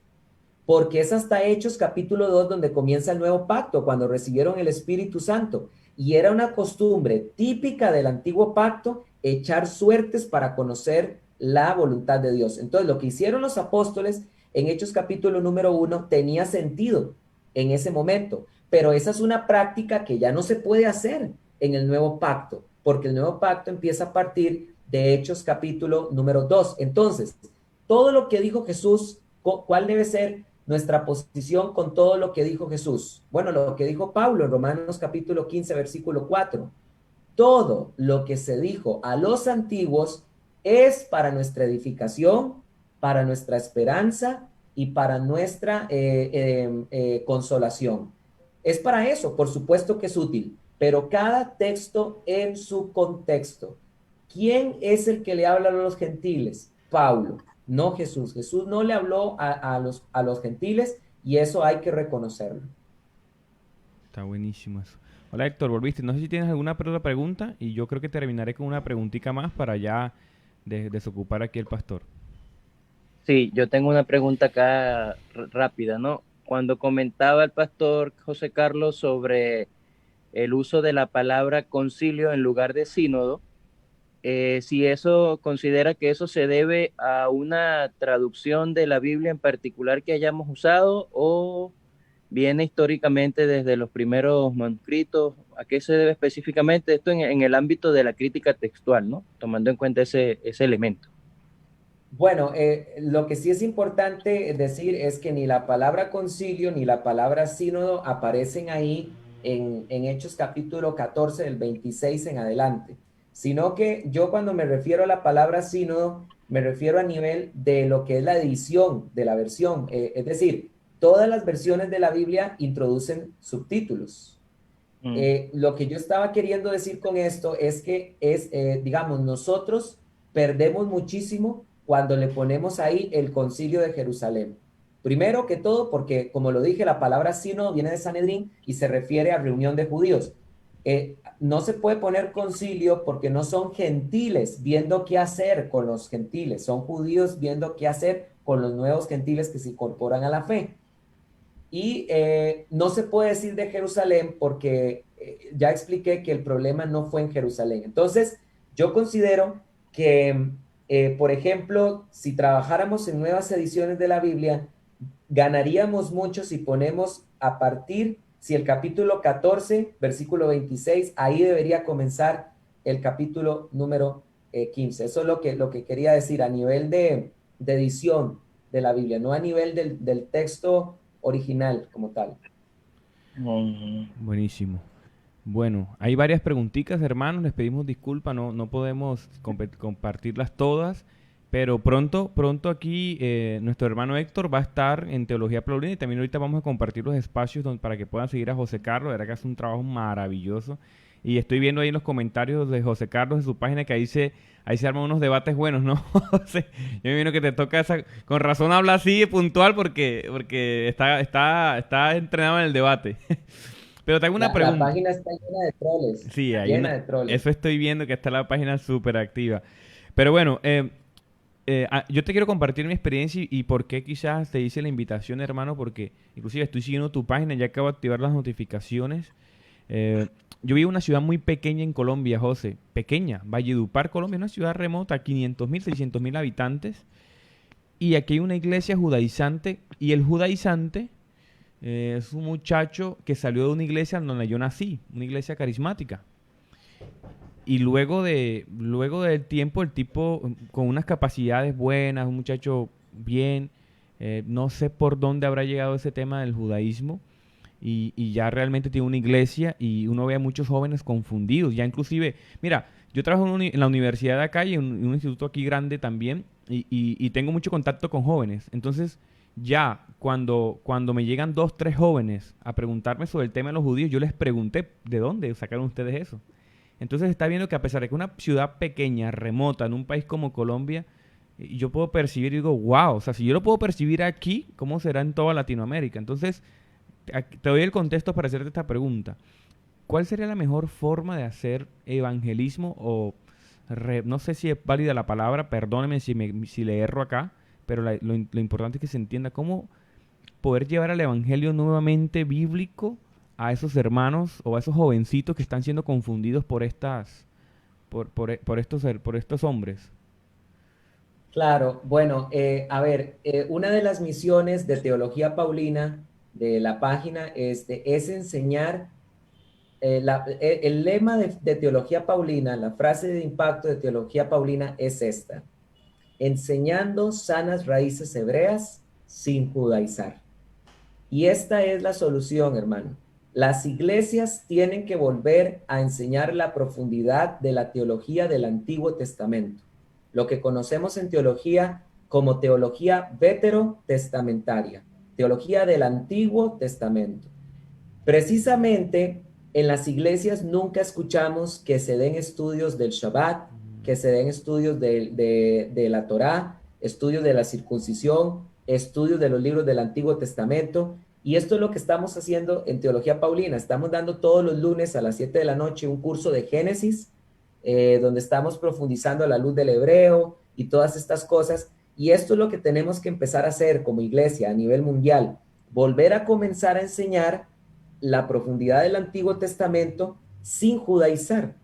Porque es hasta Hechos capítulo 2 donde comienza el nuevo pacto, cuando recibieron el Espíritu Santo. Y era una costumbre típica del antiguo pacto echar suertes para conocer la voluntad de Dios. Entonces, lo que hicieron los apóstoles en Hechos capítulo número 1 tenía sentido en ese momento, pero esa es una práctica que ya no se puede hacer en el nuevo pacto, porque el nuevo pacto empieza a partir de Hechos capítulo número 2. Entonces, todo lo que dijo Jesús, ¿cuál debe ser nuestra posición con todo lo que dijo Jesús? Bueno, lo que dijo Pablo en Romanos capítulo 15, versículo 4. Todo lo que se dijo a los antiguos es para nuestra edificación, para nuestra esperanza y para nuestra consolación. Es para eso, por supuesto que es útil, pero cada texto en su contexto. ¿Quién es el que le habla a los gentiles? Pablo, no Jesús. Jesús no le habló a los gentiles y eso hay que reconocerlo. Está buenísimo eso. Hola Héctor, volviste. No sé si tienes alguna otra pregunta y yo creo que terminaré con una preguntita más para ya desocupar aquí el pastor. Sí, yo tengo una pregunta acá rápida, ¿no? Cuando comentaba el pastor José Carlos sobre el uso de la palabra concilio en lugar de sínodo, si eso considera que eso se debe a una traducción de la Biblia en particular que hayamos usado o viene históricamente desde los primeros manuscritos. ¿A qué se debe específicamente esto en el ámbito de la crítica textual, ¿no? Tomando en cuenta ese elemento. Bueno, lo que sí es importante decir es que ni la palabra concilio ni la palabra sínodo aparecen ahí en Hechos capítulo 14 del 26 en adelante, sino que yo cuando me refiero a la palabra sínodo, me refiero a nivel de lo que es la edición de la versión, es decir, todas las versiones de la Biblia introducen subtítulos. Mm. Lo que yo estaba queriendo decir con esto es que digamos, nosotros perdemos muchísimo cuando le ponemos ahí el Concilio de Jerusalén. Primero que todo, porque como lo dije, la palabra sínodo viene de Sanedrín y se refiere a reunión de judíos. No se puede poner concilio porque no son gentiles viendo qué hacer con los gentiles, son judíos viendo qué hacer con los nuevos gentiles que se incorporan a la fe. Y no se puede decir de Jerusalén porque ya expliqué que el problema no fue en Jerusalén. Entonces, yo considero que, por ejemplo, si trabajáramos en nuevas ediciones de la Biblia, ganaríamos mucho si ponemos a partir, si el capítulo 14, versículo 26, ahí debería comenzar el capítulo número 15. Eso es lo que quería decir a nivel de edición de la Biblia, no a nivel del texto original como tal. Buenísimo. Bueno, hay varias preguntitas, hermanos. Les pedimos disculpas, no podemos compartirlas todas, pero pronto aquí nuestro hermano Héctor va a estar en Teología Paulina y también ahorita vamos a compartir los espacios para que puedan seguir a José Carlos. De verdad que hace un trabajo maravilloso. Y estoy viendo ahí en los comentarios de José Carlos en su página que ahí se arman unos debates buenos, ¿no? José? Yo me imagino que te toca con razón habla así puntual porque está entrenado en el debate. Pero te hago una pregunta. La página está llena de troles. Sí, llena de troles. Eso estoy viendo que está la página súper activa. Pero bueno, yo te quiero compartir mi experiencia y por qué quizás te hice la invitación, hermano, porque inclusive estoy siguiendo tu página, ya acabo de activar las notificaciones. Yo vivo en una ciudad muy pequeña en Colombia, José. Pequeña. Valledupar, Colombia, una ciudad remota, 500.000, 600.000 habitantes. Y aquí hay una iglesia judaizante. Y el judaizante es un muchacho que salió de una iglesia donde yo nací, una iglesia carismática. Y luego del tiempo, el tipo con unas capacidades buenas, un muchacho bien, no sé por dónde habrá llegado ese tema del judaísmo. Y ya realmente tiene una iglesia y uno ve a muchos jóvenes confundidos. Ya inclusive, mira, yo trabajo en la universidad de acá y en un instituto aquí grande también y tengo mucho contacto con jóvenes. Entonces, ya cuando me llegan 2, 3 jóvenes a preguntarme sobre el tema de los judíos, yo les pregunté, ¿de dónde sacaron ustedes eso? Entonces está viendo que a pesar de que una ciudad pequeña, remota, en un país como Colombia, yo puedo percibir y digo, wow, o sea, si yo lo puedo percibir aquí, ¿cómo será en toda Latinoamérica? Entonces, te doy el contexto para hacerte esta pregunta. ¿Cuál sería la mejor forma de hacer evangelismo o no sé si es válida la palabra, perdóneme si le erro acá, pero lo importante es que se entienda cómo poder llevar el evangelio nuevamente bíblico a esos hermanos o a esos jovencitos que están siendo confundidos por estos hombres? Claro, bueno, a ver, una de las misiones de Teología Paulina de la página es enseñar, el lema de Teología Paulina, la frase de impacto de Teología Paulina es esta: enseñando sanas raíces hebreas sin judaizar. Y esta es la solución, hermano. Las iglesias tienen que volver a enseñar la profundidad de la teología del Antiguo Testamento, lo que conocemos en teología como teología veterotestamentaria, teología del Antiguo Testamento. Precisamente en las iglesias nunca escuchamos que se den estudios del Shabbat, que se den estudios de la Torá, estudios de la circuncisión, estudios de los libros del Antiguo Testamento. Y esto es lo que estamos haciendo en Teología Paulina. Estamos dando todos los lunes a las 7 de la noche un curso de Génesis, donde estamos profundizando a la luz del hebreo y todas estas cosas. Y esto es lo que tenemos que empezar a hacer como iglesia a nivel mundial. Volver a comenzar a enseñar la profundidad del Antiguo Testamento sin judaizar.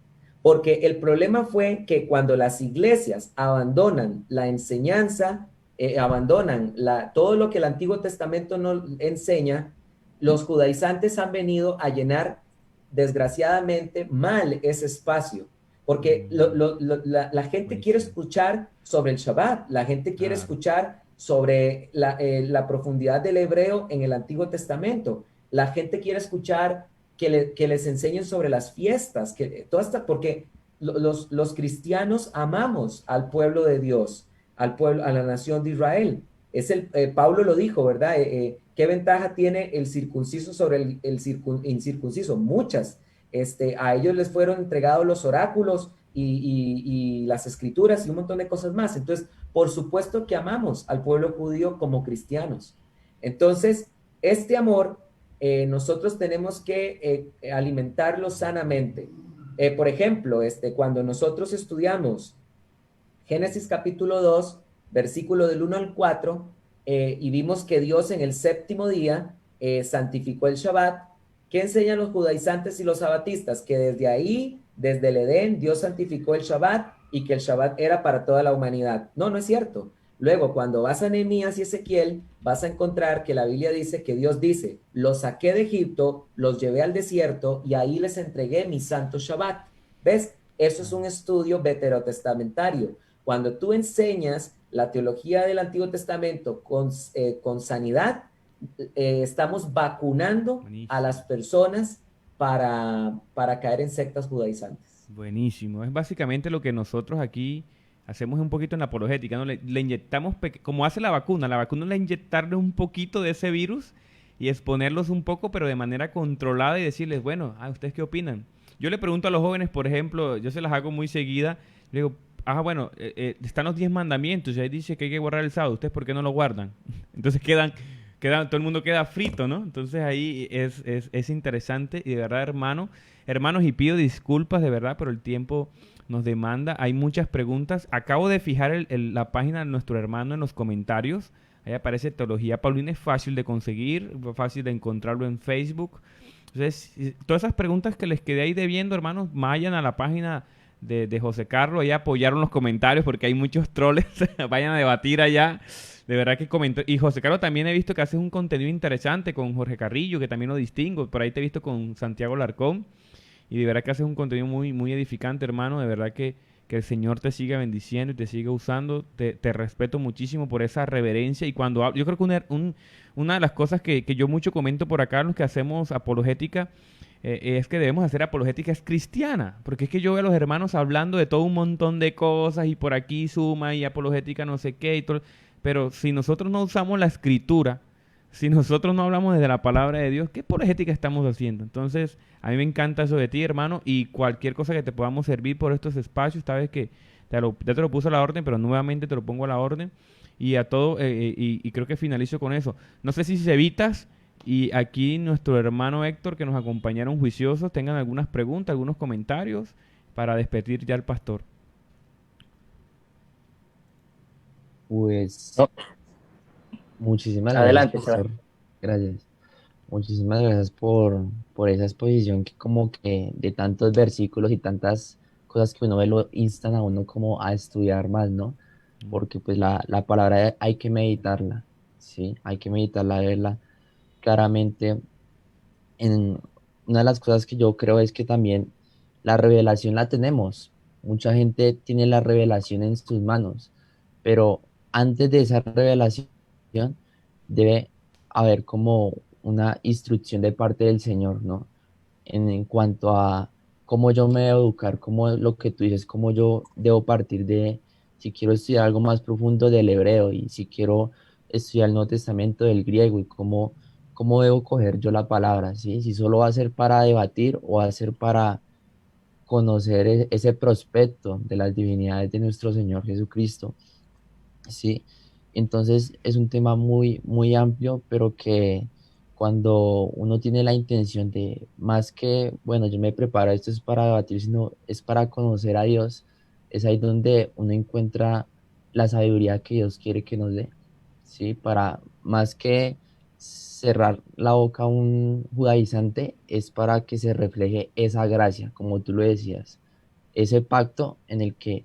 Porque el problema fue que cuando las iglesias abandonan la enseñanza, abandonan todo lo que el Antiguo Testamento nos enseña, los judaizantes han venido a llenar desgraciadamente mal ese espacio. Porque la gente quiere escuchar sobre el Shabbat, la gente quiere escuchar sobre la profundidad del hebreo en el Antiguo Testamento. La gente quiere escuchar que les enseñen sobre las fiestas, porque los cristianos amamos al pueblo de Dios, al pueblo, a la nación de Israel. Pablo lo dijo, ¿verdad? ¿Qué ventaja tiene el circunciso sobre el incircunciso? Muchas. A ellos les fueron entregados los oráculos y las escrituras y un montón de cosas más. Entonces, por supuesto que amamos al pueblo judío como cristianos. Entonces, este amor nosotros tenemos que alimentarlo sanamente. Por ejemplo, cuando nosotros estudiamos Génesis capítulo 2, versículo del 1 al 4, y vimos que Dios en el séptimo día santificó el Shabbat. ¿Qué enseñan los judaizantes y los sabatistas? Que desde ahí, desde el Edén, Dios santificó el Shabbat y que el Shabbat era para toda la humanidad. No, no es cierto. Luego, cuando vas a Nehemías y Ezequiel, vas a encontrar que la Biblia dice que Dios dice, los saqué de Egipto, los llevé al desierto y ahí les entregué mi santo Shabbat. ¿Ves? Eso es un estudio veterotestamentario. Cuando tú enseñas la teología del Antiguo Testamento con sanidad, estamos vacunando a las personas para caer en sectas judaizantes. Buenísimo. Es básicamente lo que nosotros aquí hacemos un poquito en la apologética, ¿no? Le inyectamos, como hace la vacuna es inyectarle un poquito de ese virus y exponerlos un poco, pero de manera controlada y decirles, bueno, ¿ustedes qué opinan? Yo le pregunto a los jóvenes, por ejemplo, yo se las hago muy seguida, le digo, bueno, están los 10 mandamientos y ahí dice que hay que guardar el sábado, ¿ustedes por qué no lo guardan? Entonces todo el mundo queda frito, ¿no? Entonces ahí es interesante y de verdad, hermanos, y pido disculpas de verdad, pero el tiempo nos demanda. Hay muchas preguntas. Acabo de fijar la página de nuestro hermano en los comentarios. Ahí aparece Teología Paulina, es fácil de conseguir, fácil de encontrarlo en Facebook. Entonces, todas esas preguntas que les quedé ahí debiendo, hermanos, vayan a la página de José Carlos, ahí apoyaron los comentarios porque hay muchos troles, vayan a debatir allá. De verdad que comentó. Y José Carlos también he visto que haces un contenido interesante con Jorge Carrillo, que también lo distingo. Por ahí te he visto con Santiago Larcón. Y de verdad que haces un contenido muy, muy edificante, hermano. De verdad que el Señor te siga bendiciendo y te siga usando. Te respeto muchísimo por esa reverencia. Y cuando hablo, yo creo que una de las cosas que yo mucho comento por acá, los que hacemos apologética, es que debemos hacer apologética es cristiana. Porque es que yo veo a los hermanos hablando de todo un montón de cosas y por aquí suma y apologética no sé qué y todo. Pero si nosotros no usamos la escritura, si nosotros no hablamos desde la palabra de Dios, ¿qué apologética estamos haciendo? Entonces, a mí me encanta eso de ti, hermano, y cualquier cosa que te podamos servir por estos espacios, sabes que ya te lo puse a la orden, pero nuevamente te lo pongo a la orden, y a todo, y creo que finalizo con eso. No sé si Cevitas y aquí nuestro hermano Héctor, que nos acompañaron juiciosos, tengan algunas preguntas, algunos comentarios para despedir ya al pastor. Pues No, muchísimas gracias, adelante, Seba. pastor. Gracias. Muchísimas gracias por esa exposición que como que de tantos versículos y tantas cosas que uno ve lo instan a uno como a estudiar más, ¿no? Porque pues la palabra hay que meditarla, ¿sí? Hay que meditarla, verla claramente. En, una de las cosas que yo creo es que también la revelación la tenemos. Mucha gente tiene la revelación en sus manos, pero antes de esa revelación debe haber como una instrucción de parte del Señor, ¿no? En cuanto a cómo yo me debo educar, cómo lo que tú dices, cómo yo debo partir de, si quiero estudiar algo más profundo del hebreo y si quiero estudiar el Nuevo Testamento del griego y cómo debo coger yo la palabra, ¿sí? Si solo va a ser para debatir o va a ser para conocer ese prospecto de las divinidades de nuestro Señor Jesucristo, ¿sí? Entonces es un tema muy, muy amplio, pero que cuando uno tiene la intención de, más que, bueno, yo me preparo, esto es para debatir, sino es para conocer a Dios, es ahí donde uno encuentra la sabiduría que Dios quiere que nos dé, ¿sí? Para más que cerrar la boca a un judaizante, es para que se refleje esa gracia, como tú lo decías, ese pacto en el que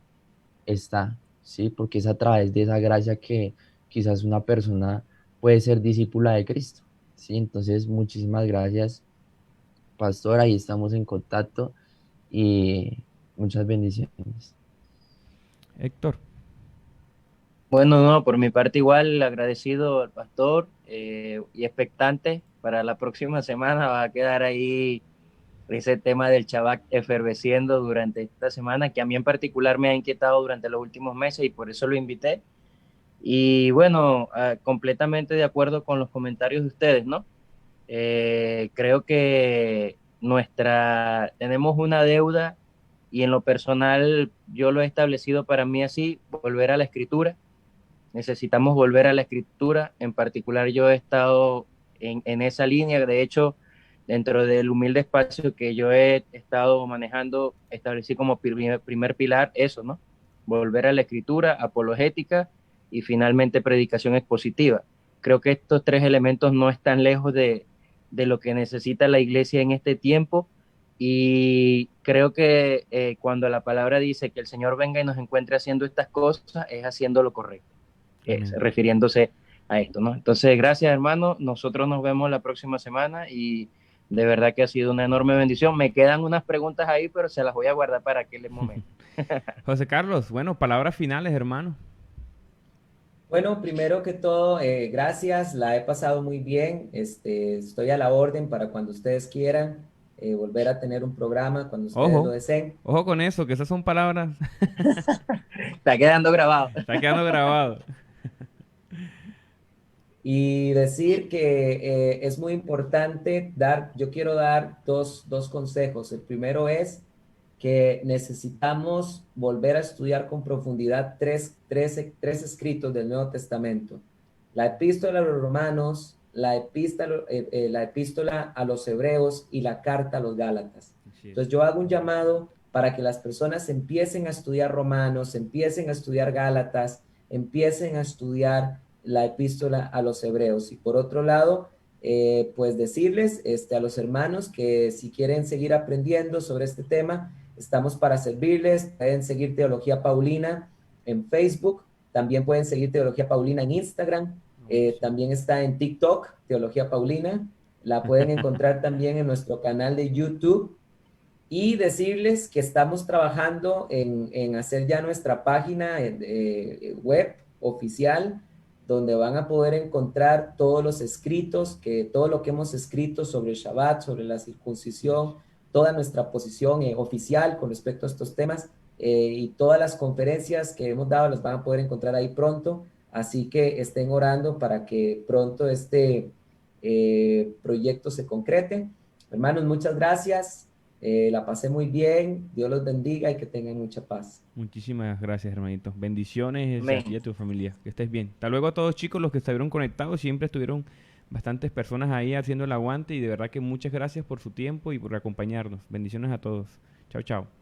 está, ¿sí? Porque es a través de esa gracia que quizás una persona puede ser discípula de Cristo, ¿sí? Entonces, muchísimas gracias, pastor, ahí estamos en contacto y muchas bendiciones. Héctor. Bueno, no, por mi parte igual, agradecido al pastor y expectante para la próxima semana. Va a quedar ahí ese tema del Shabbat efervesciendo durante esta semana, que a mí en particular me ha inquietado durante los últimos meses y por eso lo invité. Y bueno, completamente de acuerdo con los comentarios de ustedes, ¿no? Creo que tenemos una deuda y en lo personal yo lo he establecido para mí así, volver a la escritura. Necesitamos volver a la escritura. En particular yo he estado en esa línea. De hecho, dentro del humilde espacio que yo he estado manejando, establecí como primer pilar eso, ¿no? Volver a la escritura, apologética y finalmente predicación expositiva. Creo que estos tres elementos no están lejos de lo que necesita la iglesia en este tiempo y creo que cuando la palabra dice que el Señor venga y nos encuentre haciendo estas cosas, es haciendo lo correcto, Amén. refiriéndose a esto, ¿no? Entonces, gracias, hermano. Nosotros nos vemos la próxima semana y de verdad que ha sido una enorme bendición. Me quedan unas preguntas ahí, pero se las voy a guardar para aquel momento. José Carlos, bueno, palabras finales, hermano. Bueno, primero que todo, gracias, la he pasado muy bien. Estoy a la orden para cuando ustedes quieran volver a tener un programa, cuando ustedes lo Ojo, deseen. ojo con eso, que esas son palabras. Está quedando grabado. Está quedando grabado. Y decir que es muy importante yo quiero dar dos consejos. El primero es que necesitamos volver a estudiar con profundidad tres escritos del Nuevo Testamento. La epístola a los romanos, la epístola a los hebreos y la carta a los gálatas. Entonces yo hago un llamado para que las personas empiecen a estudiar romanos, empiecen a estudiar gálatas, empiecen a estudiar la epístola a los hebreos. Y por otro lado, pues decirles a los hermanos que si quieren seguir aprendiendo sobre este tema, estamos para servirles. Pueden seguir Teología Paulina en Facebook, también pueden seguir Teología Paulina en Instagram, también está en TikTok, Teología Paulina. La pueden encontrar también en nuestro canal de YouTube. Y decirles que estamos trabajando en hacer ya nuestra página web oficial, donde van a poder encontrar todos los escritos, todo lo que hemos escrito sobre el Shabbat, sobre la circuncisión, toda nuestra posición oficial con respecto a estos temas, y todas las conferencias que hemos dado las van a poder encontrar ahí pronto. Así que estén orando para que pronto este proyecto se concrete. Hermanos, muchas gracias. La pasé muy bien. Dios los bendiga y que tengan mucha paz. Muchísimas gracias, hermanito. Bendiciones a ti y a Amén. tu familia. Que estés bien. Hasta luego a todos, chicos, los que estuvieron conectados. Siempre estuvieron bastantes personas ahí haciendo el aguante y de verdad que muchas gracias por su tiempo y por acompañarnos. Bendiciones a todos. Chao, chao.